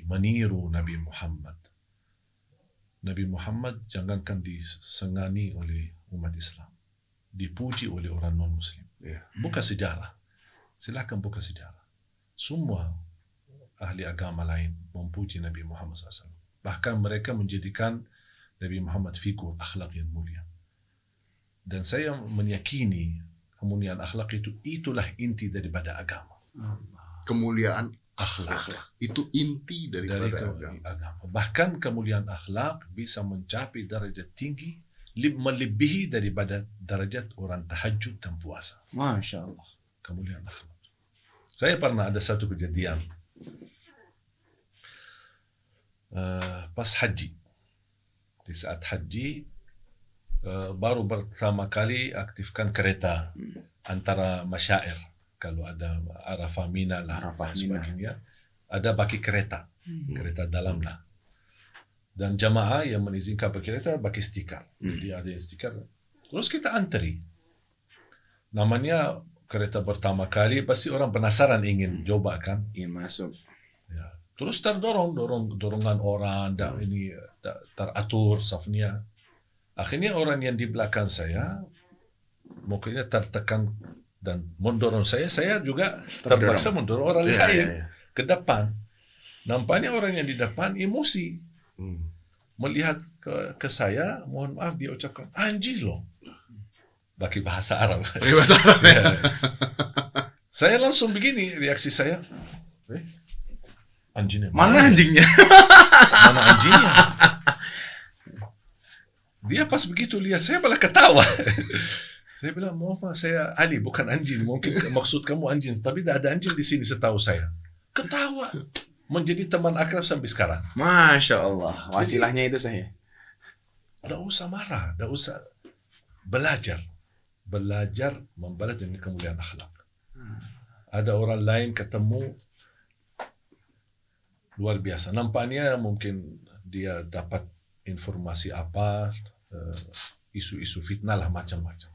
meniru Nabi Muhammad. Nabi Muhammad jangankan disengani oleh umat Islam, dipuji oleh orang non-Muslim. Buka sejarah. Silahkan buka sejarah. Semua ahli agama lain memuji Nabi Muhammad SAW. Bahkan mereka menjadikan Nabi Muhammad figur akhlak yang mulia. Dan saya meyakini kemuliaan akhlak itulah inti daripada agama. Kemuliaan Akhlak. itu inti daripada agama. Bahkan kemuliaan akhlak bisa mencapai derajat tinggi, melebihi daripada derajat orang tahajud dan puasa. Masya Allah. Kemuliaan akhlak. Saya pernah ada satu kejadian pas haji. Di saat haji baru pertama kali aktifkan kereta antara masyair. Kalau ada Arafah Mina lah, dan sebagainya, ada baki kereta dalam lah. Dan jamaah yang mengizinkan berkereta baki stiker. Jadi ada yang stiker. Terus kita antri. Namanya kereta pertama kali, pasti orang penasaran ingin coba kan? Ingin masuk. Ya. Terus dorongan orang, ini teratur safnya. Akhirnya orang yang di belakang saya, mukanya tertekan dan mendorong saya juga terpaksa mendorong orang lain ke depan. Nampaknya orang yang di depan emosi. Melihat ke saya, mohon maaf dia ucapkan anjing loh. Pakai bahasa Arab. Ya. Saya langsung begini reaksi saya. Anjingnya. Mana anjingnya? Mana anjingnya? Dia pas begitu lihat saya malah ketawa. Saya bilang, maaf saya Ali bukan anjing. Mungkin maksud kamu anjing, tapi tidak ada anjing di sini setahu saya. Ketawa. Menjadi teman akrab sampai sekarang. Masya Allah. Wasilahnya itu saya. Tidak usah marah, tidak usah belajar. Belajar membalas dengan kemuliaan akhlak. Ada orang lain ketemu luar biasa. Nampaknya mungkin dia dapat informasi apa, isu-isu fitnah lah macam-macam.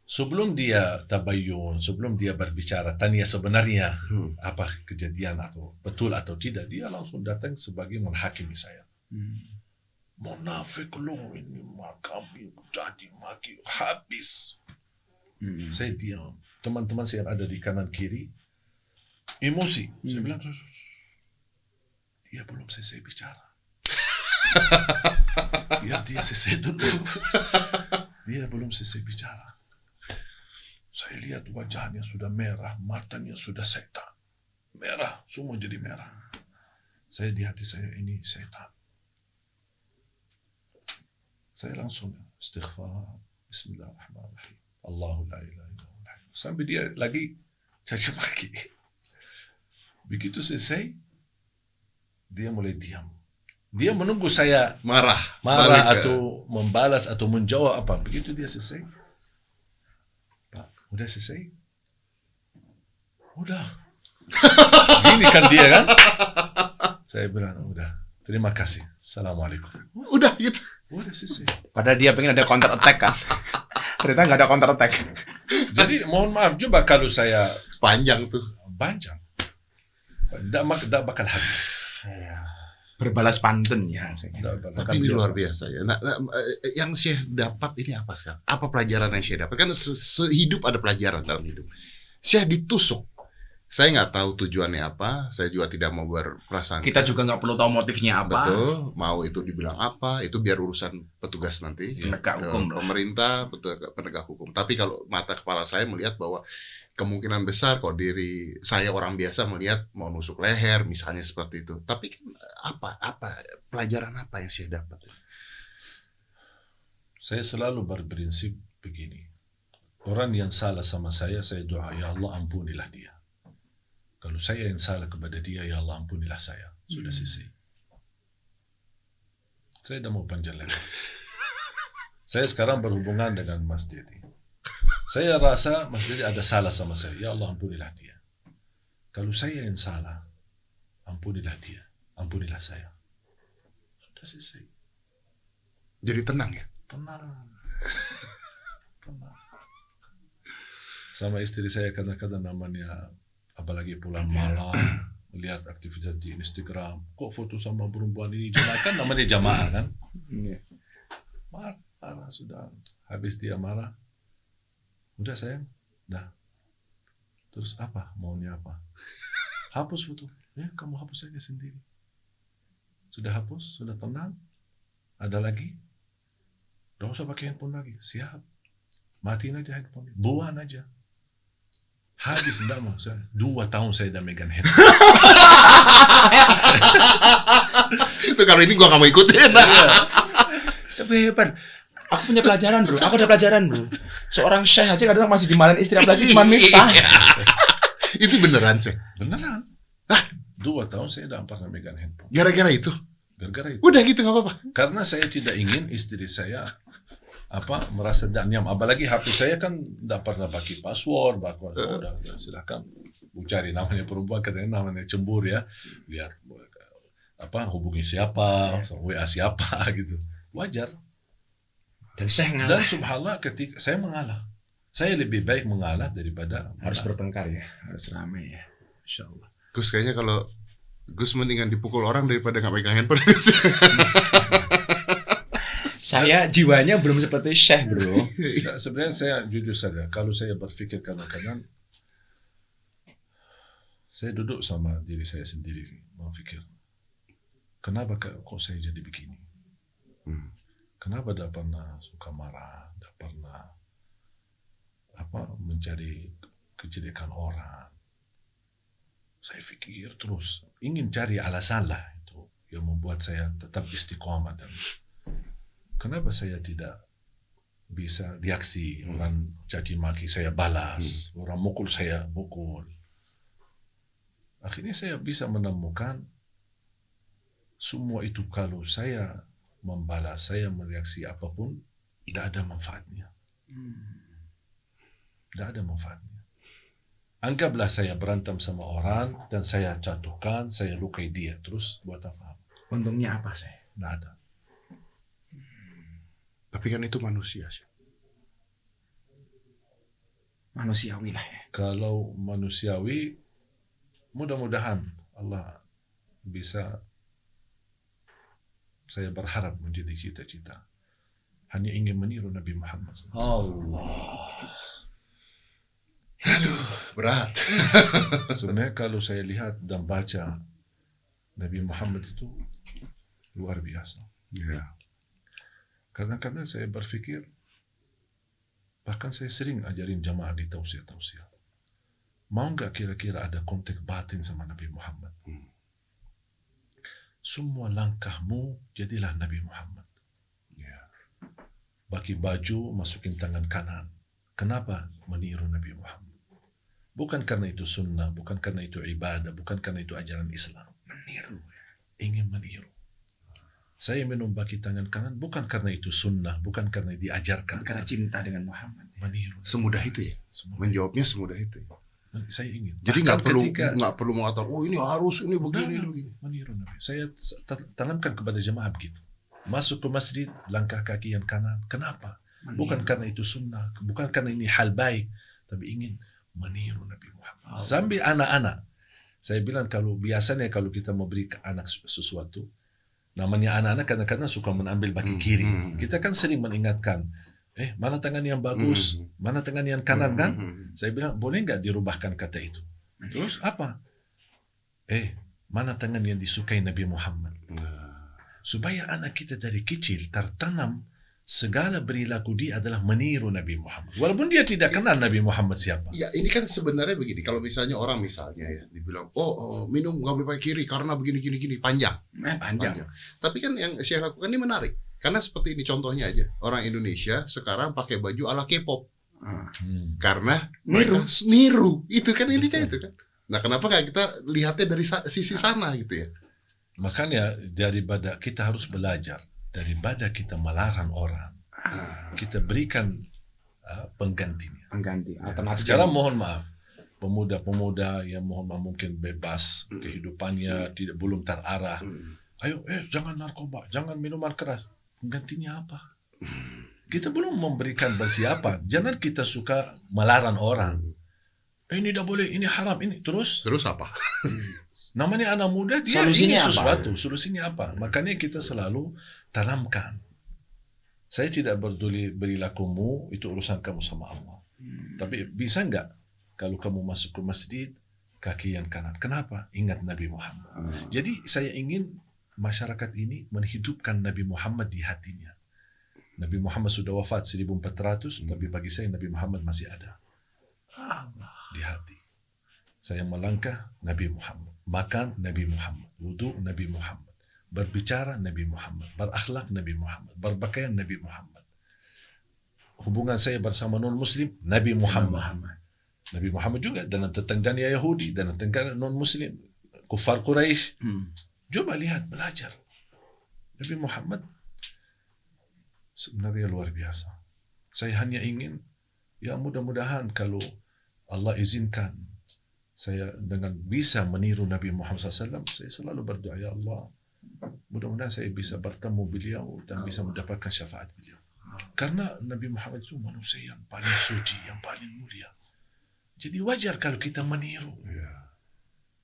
Sebelum dia tabayyun, sebelum dia berbicara, tanya sebenarnya apa kejadian atau betul atau tidak, dia langsung datang sebagai menghakimi saya. Munafik lu ini kami jadi maki habis. Saya diam. Teman-teman saya yang ada di kanan kiri emosi. Saya bilang, dia belum selesai bicara. Biar dia selesai dulu. Dia belum selesai bicara. Saya lihat wajahnya sudah merah, matanya sudah setan. Merah, semua jadi merah. Saya di hati saya, ini setan. Saya langsung istighfar, bismillahirrahmanirrahim. Allahu la ilaha illallah. Sampai dia lagi caci maki. Begitu selesai, dia mulai diam. Dia menunggu saya marah atau membalas atau menjawab apa. Begitu dia selesai, Pak, udah selesai? Udah. Gini kan dia kan? Saya bilang, udah. Terima kasih. Assalamualaikum. Udah gitu. Udah selesai. Padahal dia pengen ada counter attack kan? Ternyata nggak ada counter attack. Jadi mohon maaf juga kalau saya Panjang tuh. panjang. Tidak bakal habis. Berbalas pantun ya. Tapi ini luar biasa ya. Nah, yang Syekh dapat ini apa sekarang? Apa pelajaran yang Syekh dapat? Kan sehidup ada pelajaran dalam hidup. Syekh ditusuk. Saya nggak tahu tujuannya apa. Saya juga tidak mau berprasangka. Kita juga nggak perlu tahu motifnya apa. Betul. Mau itu dibilang apa? Itu biar urusan petugas nanti. Penegak hukum. Pemerintah, penegak hukum. Tapi kalau mata kepala saya melihat bahwa kemungkinan besar kok diri saya orang biasa melihat mau nusuk leher misalnya seperti itu. Tapi kan apa pelajaran apa yang saya dapat? Saya selalu berprinsip begini. Orang yang salah sama saya doa, ya Allah ampunilah dia. Kalau saya yang salah kepada dia, ya Allah ampunilah saya. Sudah selesai. Saya tidak mau panjang lagi. Saya sekarang berhubungan dengan Mas Dedi. Saya rasa Mas Dedi ada salah sama saya. Ya Allah ampunilah dia. Kalau saya yang salah, ampunilah dia. Ampunilah saya. Sudah selesai. Jadi tenang ya? Tenang. Tenang. Sama istri saya kadang-kadang namanya, apalagi pulang malam, melihat aktivitas di Instagram, kok foto sama perempuan ini jamaah, kan namanya jamaah kan? Marah sudah. Habis dia marah, udah sayang, dah. Terus apa? Maunya apa? Hapus foto. Ya, kamu hapus saja sendiri. Sudah hapus, sudah tenang. Ada lagi? Tidak usah pakai handphone lagi. Siap. Matiin aja handphone. Buang aja. Habis, enggak mau. 2 tahun saya udah megang handphone. Itu kalau ini gua nggak mau ikutin. Tapi hebat. Aku punya pelajaran bro. Aku ada pelajaran bro. Seorang syekh aja kadang masih dimarahin istri, apalagi cuma Miftah. Itu beneran sih. Beneran. 2 tahun saya udah pernah megang handphone. Gara-gara itu. Gara-gara itu. Udah gitu nggak apa-apa. Karena saya tidak ingin istri saya merasa tidak nyaman. Apalagi HP saya kan tidak pernah pakai password. Udah silakan cari namanya perempuan, katanya namanya cemburu ya. Lihat hubungi siapa, WA siapa gitu. Wajar. Dan saya ngalah. Dan subhanallah ketika saya mengalah. Saya lebih baik mengalah daripada harus bertengkar ya, harus ramai ya. Insyaallah. Gus kayaknya kalau Gus mendingan dipukul orang daripada nggak megang handphone. Saya jiwanya belum seperti Syekh, bro. Nah, sebenarnya saya jujur saja, kalau saya berpikir kadang-kadang, saya duduk sama diri saya sendiri, berpikir, kenapa kok saya jadi begini? Kenapa tidak pernah suka marah, tidak pernah mencari kejelekan orang? Saya pikir terus, ingin cari alasan lah itu yang membuat saya tetap istiqomah. Dan kenapa saya tidak bisa reaksi, orang caci maki saya balas, orang mukul saya mukul. Akhirnya saya bisa menemukan semua itu kalau saya membalas, saya mereaksi apapun, tidak ada manfaatnya. Tidak ada manfaatnya. Anggaplah saya berantem sama orang dan saya jatuhkan, saya lukai dia, terus buat apa? Untungnya apa, saya? Tidak ada. Tapi kan itu manusia sih. Manusiawi lah ya. Kalau manusiawi, mudah-mudahan Allah bisa, saya berharap menjadi cita-cita. Hanya ingin meniru Nabi Muhammad SAW. Allah. Aduh, berat. Sebenarnya kalau saya lihat dan baca Nabi Muhammad itu luar biasa. Ya. Kadang-kadang saya berpikir, bahkan saya sering ajarin jamaah di tausiah-tausiah. Mau nggak kira-kira ada kontak batin sama Nabi Muhammad? Semua langkahmu jadilah Nabi Muhammad. Ya. Pakai baju, masukin tangan kanan. Kenapa meniru Nabi Muhammad? Bukan karena itu sunnah, bukan karena itu ibadah, bukan karena itu ajaran Islam. Meniru. Ingin meniru. Saya minum pakai tangan kanan bukan karena itu sunnah, bukan karena diajarkan. Karena cinta dengan Muhammad. Meniru. Semudah itu ya. Semudah. Semudah itu. Saya ingin. Jadi Bahkan nggak perlu mengatakan, oh ini harus, ini begini, ini begini. Meniru Nabi. Saya tanamkan kepada jemaah begitu. Masuk ke masjid, langkah kaki yang kanan. Kenapa? Bukan karena itu sunnah, bukan karena ini hal baik, tapi ingin meniru Nabi Muhammad. Sambil anak-anak. Saya bilang biasanya kalau kita memberi ke anak sesuatu, namanya anak-anak kadang-kadang suka mengambil baki kiri. Kita kan sering mengingatkan, mana tangan yang bagus, mana tangan yang kanan kan? Saya bilang, boleh nggak dirubahkan kata itu? Terus apa? Mana tangan yang disukai Nabi Muhammad? Supaya anak kita dari kecil tertanam segala perilaku dia adalah meniru Nabi Muhammad. Walaupun dia tidak kenal Nabi Muhammad siapa. Ya ini kan sebenarnya begini. Kalau misalnya orang ya dibilang, minum nggak boleh pakai kiri karena begini gini panjang. Panjang. Tapi kan yang saya lakukan ini menarik. Karena seperti ini contohnya aja. Orang Indonesia sekarang pakai baju ala K-pop. Karena niru. Itu kan intinya itu kan. Nah kenapa nggak kita lihatnya dari sisi sana gitu ya? Makanya daripada kita harus belajar, daripada kita melarang orang, kita berikan penggantinya. Alternatif. Sekarang mohon maaf, pemuda-pemuda yang mohon maaf mungkin bebas kehidupannya, belum terarah. Ayo, jangan narkoba, jangan minuman keras. Penggantinya apa? Kita belum memberikan bersiapa. Jangan kita suka melarang orang. Ini tidak boleh, ini haram, ini. Terus apa? Namanya anak muda, dia solusinya ingin apa? sesuatu. Solusinya apa? Makanya kita selalu tanamkan. Saya tidak peduli perilakumu, itu urusan kamu sama Allah. Tapi bisa nggak kalau kamu masuk ke masjid, kaki yang kanan? Kenapa? Ingat Nabi Muhammad. Jadi saya ingin masyarakat ini menghidupkan Nabi Muhammad di hatinya. Nabi Muhammad sudah wafat 1400, tapi bagi saya Nabi Muhammad masih ada di hati. Saya melangkah Nabi Muhammad, makan Nabi Muhammad, wudu Nabi Muhammad, berbicara Nabi Muhammad, berakhlak Nabi Muhammad, berpakaian Nabi Muhammad. Hubungan saya bersama non-muslim Nabi Muhammad. Nabi Muhammad juga dalam tetangganya Yahudi, dalam tetangganya non-muslim, kufar Quraisy. Coba lihat, belajar. Nabi Muhammad sebenarnya luar biasa. Saya hanya ingin, ya mudah-mudahan kalau Allah izinkan saya dengan bisa meniru Nabi Muhammad SAW, saya selalu berdoa, ya Allah, mudah-mudahan saya bisa bertemu beliau dan bisa mendapatkan syafaat beliau. Karena Nabi Muhammad itu manusia yang paling suci, yang paling mulia. Jadi wajar kalau kita meniru.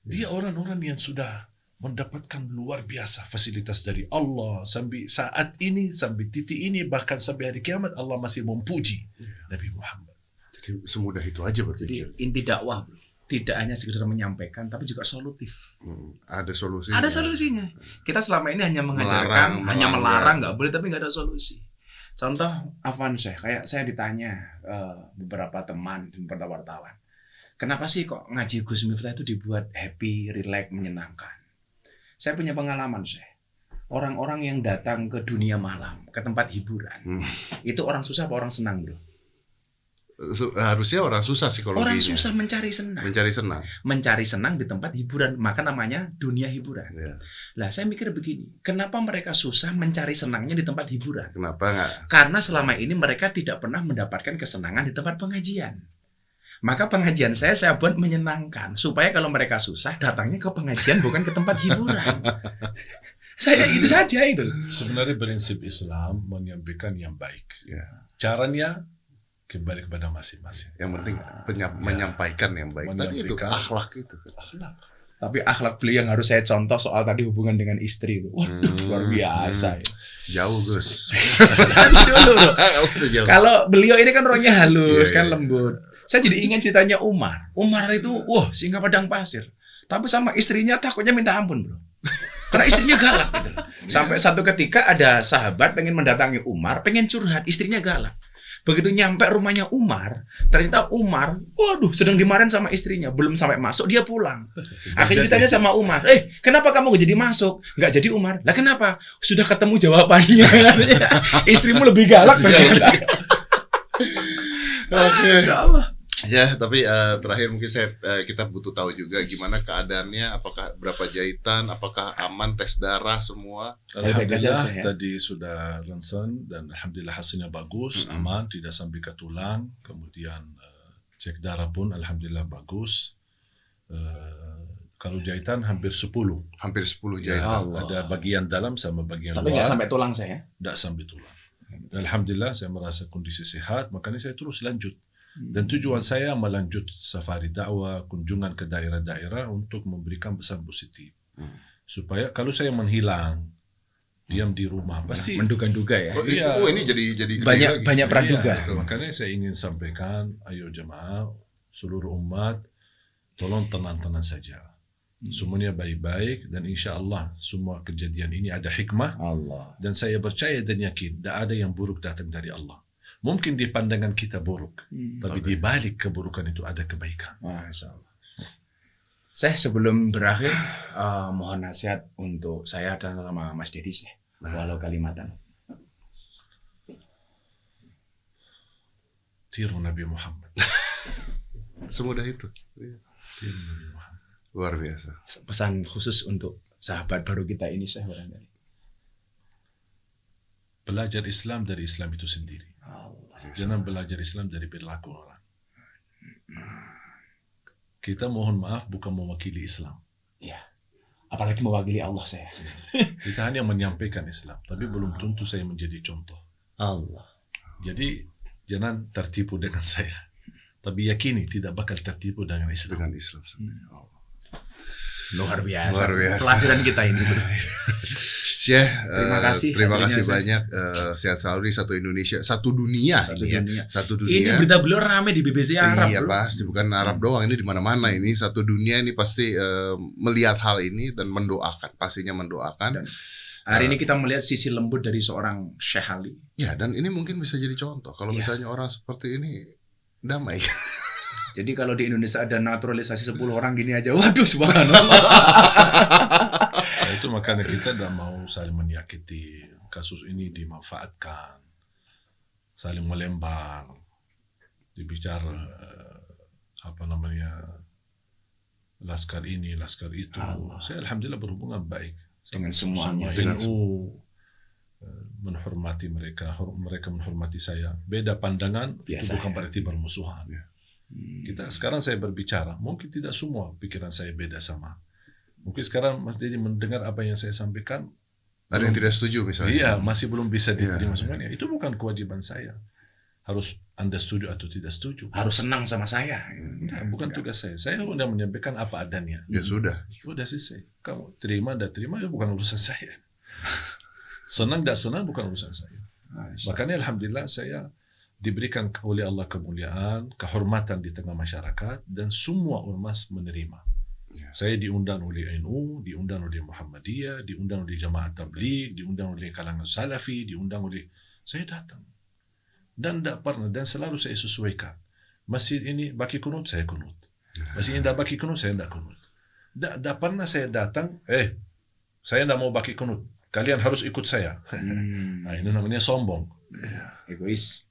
Dia orang-orang yang sudah mendapatkan luar biasa fasilitas dari Allah sampai saat ini, sampai titik ini, bahkan sampai hari kiamat Allah masih memuji Nabi Muhammad. Jadi semudah itu aja Jadi berpikir. inti dakwah bro, tidak hanya sekedar menyampaikan, tapi juga solutif. Ada solusinya. Ada solusinya. Kita selama ini hanya mengajarkan, hanya melarang, nggak boleh, tapi nggak ada solusi. Contoh, Afwan Syekh, kayak saya ditanya beberapa teman, beberapa wartawan, kenapa sih kok ngaji Gus Miftah itu dibuat happy, relax, menyenangkan? Saya punya pengalaman, Syekh. Orang-orang yang datang ke dunia malam, ke tempat hiburan, itu orang susah apa orang senang, bro? Harusnya orang susah psikologinya. Orang susah mencari senang. Mencari senang. Mencari senang di tempat hiburan, maka namanya dunia hiburan. Ya. Lah, saya mikir begini, kenapa mereka susah mencari senangnya di tempat hiburan? Kenapa nggak? Karena selama ini mereka tidak pernah mendapatkan kesenangan di tempat pengajian. Maka pengajian saya buat menyenangkan, supaya kalau mereka susah, datangnya ke pengajian bukan ke tempat hiburan. Saya itu saja itu. Sebenarnya prinsip Islam menyampaikan yang baik. Ya. Caranya kembali kepada masing-masing. Yang penting menyampaikan yang baik. Tadi itu Menyampaikan. akhlak itu. Akhlak. Tapi akhlak beliau yang harus saya contoh soal tadi hubungan dengan istri. Waduh, luar biasa. Jauh Gus. Dulu, loh. Udah jauh. Kalau beliau ini kan orangnya halus, Iya, kan iya. lembut. Saya jadi ingat ceritanya Umar. Umar itu, wah, singa padang pasir. Tapi sama istrinya takutnya minta ampun, bro. Karena istrinya galak gitu. Sampai satu ketika ada sahabat pengen mendatangi Umar, pengen curhat, istrinya galak. Begitu nyampe rumahnya Umar, ternyata Umar, waduh, sedang dimarahin sama istrinya. Belum sampai masuk, dia pulang. Akhirnya ditanya sama Umar, kenapa kamu gak jadi masuk? Gak jadi Umar. Lah kenapa? Sudah ketemu jawabannya. Istrimu lebih galak ternyata. Oke. Masya Allah. Ya, tapi terakhir mungkin kita butuh tahu juga gimana keadaannya, apakah berapa jahitan, apakah aman tes darah semua. Alhamdulillah ya. tadi sudah ronsen dan alhamdulillah hasilnya bagus, aman, tidak sampai ke tulang. Kemudian cek darah pun alhamdulillah bagus. Kalau jahitan hampir 10. Hampir 10 Ya, jahitan. ada bagian dalam sama bagian Tapi luar. nggak sampai tulang saya. Tidak sampai tulang. Alhamdulillah saya merasa kondisi sehat, makanya saya terus lanjut. Dan tujuan saya melanjut safari dakwah, kunjungan ke daerah-daerah untuk memberikan pesan positif. Supaya kalau saya menghilang, diam di rumah, pasti Menduga-duga ya. Oh, Iya. ini jadi gede lagi. Banyak praduga. Iya, makanya saya ingin sampaikan, ayo jemaah, seluruh umat, tolong tenang-tenang saja. Semuanya baik-baik dan insya Allah semua kejadian ini ada hikmah. Allah. Dan saya percaya dan yakin tidak ada yang buruk datang dari Allah. Mungkin di pandangan kita buruk, tapi di balik keburukan itu ada kebaikan. Masya Allah. Saya sebelum berakhir mohon nasihat untuk saya dan sama Mas Dedi sih. Walau kalimatan. Tiru Nabi Muhammad. Semudah itu. Tiru Nabi Muhammad. Luar biasa. Pesan khusus untuk sahabat baru kita ini saya barangkali. Belajar Islam dari Islam itu sendiri. Jangan belajar Islam dari perilaku orang. Kita mohon maaf bukan mewakili Islam. Ya. Apalagi mewakili Allah saya. Kita hanya menyampaikan Islam, tapi belum tentu saya menjadi contoh. Allah. Jadi jangan tertipu dengan saya. Tapi yakini tidak bakal tertipu dengan Islam. Dengan Islam. Luar biasa. Luar biasa. Pelajaran kita ini. Syekh, Terima kasih. terima kasih Hadirnya, banyak. Sehat selalu di satu Indonesia, satu dunia ini ya. Satu Ini dunia. berita beliau rame di BBC Arab. Iya bro. pasti, bukan Arab doang, ini di mana-mana ini. Satu dunia ini pasti melihat hal ini dan mendoakan, pastinya mendoakan. Dan hari ini kita melihat sisi lembut dari seorang Syekh Ali. Ya, dan ini mungkin bisa jadi contoh. Kalau Iya. misalnya orang seperti ini damai. Jadi kalau di Indonesia ada naturalisasi 10 orang gini aja, waduh subhanallah. Nah, itu makanya kita tidak mau saling menyakiti. Kasus ini dimanfaatkan, saling melempar, dibicara laskar ini, laskar itu. Allah. Saya alhamdulillah berhubungan baik Dengan semuanya. Sama NU, menghormati mereka, mereka menghormati saya. Beda pandangan Biasa, itu bukan ya. berarti bermusuhan. Kita sekarang saya berbicara, mungkin tidak semua pikiran saya beda sama. Mungkin sekarang Mas Dedi mendengar apa yang saya sampaikan, Ada yang tidak setuju misalnya. iya masih belum bisa diterima Iya. semuanya. Itu bukan kewajiban saya. harus Anda setuju atau tidak setuju. Harus senang sama saya. Nah, bukan tugas saya. Saya sudah menyampaikan apa adanya. Ya sudah. Sudah selesai. Kamu terima dan terima, ya bukan urusan saya. Senang dan senang bukan urusan saya. Makanya alhamdulillah saya diberikan oleh Allah kemuliaan, kehormatan di tengah masyarakat, dan semua ormas menerima. Ya. Saya diundang oleh NU, diundang oleh Muhammadiyah, diundang oleh Jamaah Tabligh, diundang oleh kalangan Salafi, diundang oleh... Saya datang. Dan tidak pernah, dan selalu saya sesuaikan. Masjid ini baki kunut, saya kunut. Masjid ini tidak baki kunut, saya tidak kunut. Tidak pernah saya datang, saya tidak mau baki kunut. Kalian harus ikut saya. Nah, ini namanya sombong. Egois.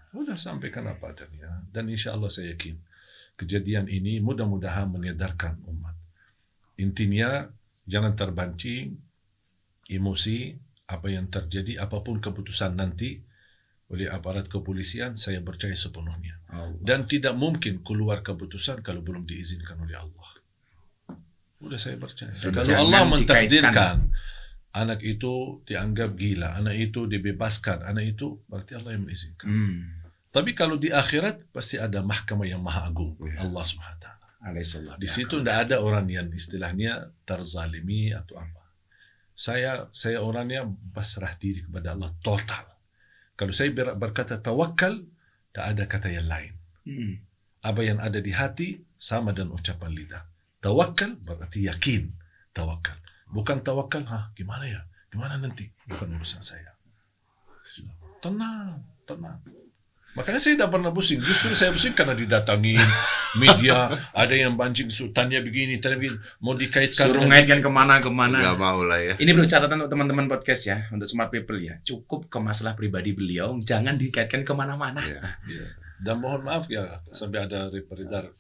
Sudah sampaikan apa adanya. Dan insya Allah saya yakin kejadian ini mudah-mudahan menyadarkan umat. Intinya jangan terpancing emosi apa yang terjadi, apapun keputusan nanti oleh aparat kepolisian, saya percaya sepenuhnya. Dan tidak mungkin keluar keputusan kalau belum diizinkan oleh Allah. Sudah saya percaya. Kalau Allah mentakdirkan anak itu dianggap gila, anak itu dibebaskan, anak itu berarti Allah yang mengizinkan. Tapi kalau di akhirat pasti ada mahkamah yang maha agung, Allah SWT. Di situ tidak ada orang yang istilahnya terzalimi atau apa. Saya orangnya pasrah diri kepada Allah total. Kalau saya berkata tawakal, tak ada kata yang lain. Apa yang ada di hati sama dengan ucapan lidah. Tawakal berarti yakin. Tawakal. Bukan tawakal, gimana ya? Gimana nanti? Bukan urusan saya. Tenang. Makanya saya tidak pernah pusing. Justru saya pusing karena didatangin media, ada yang pancing, tanya begini, mau dikaitkan. Suruh ngaitkan kemana-kemana. Nggak mau lah ya. Ini perlu catatan untuk teman-teman podcast ya, untuk smart people ya. Cukup ke masalah pribadi beliau, jangan dikaitkan kemana-mana. Dan mohon maaf ya, sampai ada beredar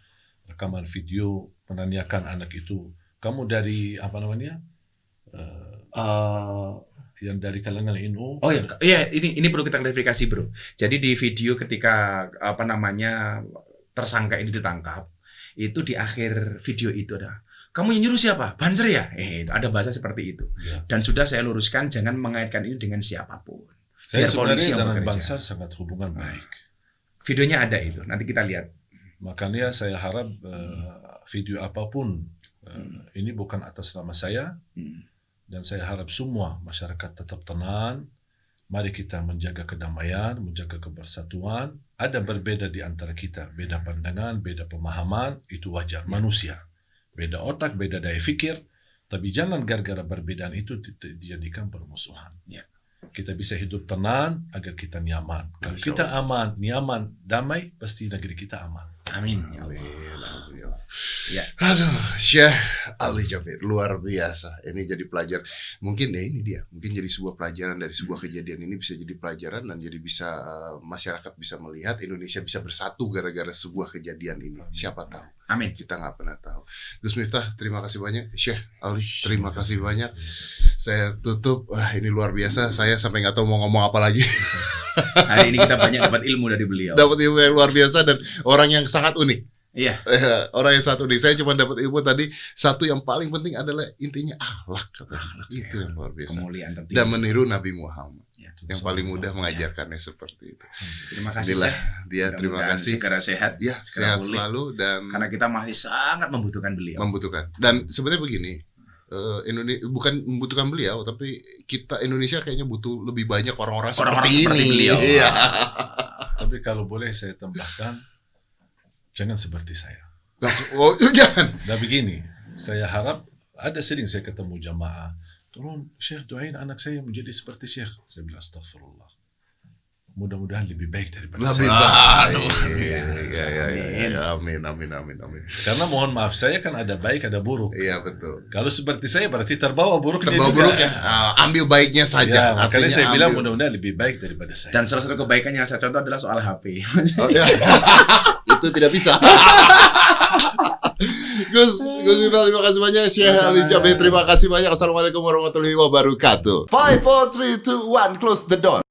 rekaman video menanyakan anak itu, kamu dari apa namanya? Yang dari kalangan NU. Oh iya, ini perlu kita klarifikasi bro. Jadi di video ketika tersangka ini ditangkap, itu di akhir video itu ada, kamu yang nyuruh siapa? Banser ya? Itu ada bahasa seperti itu. Ya. Dan sudah saya luruskan, jangan mengaitkan ini dengan siapapun. Saya sebenarnya dengan Banser sangat hubungan baik. Videonya ada itu, nanti kita lihat. Makanya saya harap video apapun ini bukan atas nama saya. Dan saya harap semua masyarakat tetap tenang. Mari kita menjaga kedamaian, menjaga kebersatuan. Ada berbeda di antara kita. Beda pandangan, beda pemahaman, itu wajar. Manusia. Beda otak, beda daya fikir. Tapi jangan gara-gara perbedaan itu dijadikan permusuhan. Kita bisa hidup tenang agar kita nyaman. Kalau kita aman, nyaman, damai, pasti negeri kita aman. Amin. Ya. Aduh, Syekh Ali Jabir luar biasa. Ini jadi pelajaran. Mungkin ini dia. Mungkin jadi sebuah pelajaran dari sebuah kejadian ini bisa jadi pelajaran dan jadi bisa masyarakat bisa melihat Indonesia bisa bersatu gara-gara sebuah kejadian ini. Siapa tahu? Amin. Kita nggak pernah tahu. Gus Miftah, terima kasih banyak. Syekh Ali, terima kasih banyak. Saya tutup. Wah, ini luar biasa. Saya sampai nggak tahu mau ngomong apa lagi. Hari ini kita banyak dapat ilmu dari beliau. Dapat ilmu yang luar biasa dan orang yang sangat unik. Iya. Orang yang satu nih, saya cuma dapat ilmu tadi. Satu yang paling penting adalah intinya akhlak. Itu yang luar biasa. Kemuliaan tertinggi. Dan meniru Nabi Muhammad. Ya, yang paling mudah mengajarkannya seperti itu. Terima kasih. Inilah dia. Terima kasih. Segera sehat. Ya, sehat selalu dan karena kita masih sangat membutuhkan beliau. Membutuhkan. Dan sebenarnya begini. Indonesia bukan membutuhkan beliau, tapi kita Indonesia kayaknya butuh lebih banyak orang-orang seperti beliau. Iya. Tapi kalau boleh saya tambahkan, jangan seperti saya. Oh, jangan. Nah begini, saya harap ada sering saya ketemu jamaah, tolong Syekh doain anak saya menjadi seperti Syekh. Saya bilang astagfirullah. Mudah-mudahan lebih baik daripada lebih saya. Amin. Amin. Karena mohon maaf, saya kan ada baik, ada buruk. Iya, betul. Kalau seperti saya berarti terbawa buruknya juga. Buruknya, ambil baiknya saja. Ya, makanya saya bilang mudah-mudahan lebih baik daripada saya. Dan salah satu kebaikan yang saya contoh adalah soal HP. Oh, ya. Itu tidak bisa. Gus, terima kasih banyak. Syekh Ali Jabir, terima kasih banyak. Assalamualaikum warahmatullahi wabarakatuh. 5, 4, 3, 2, 1, close the door.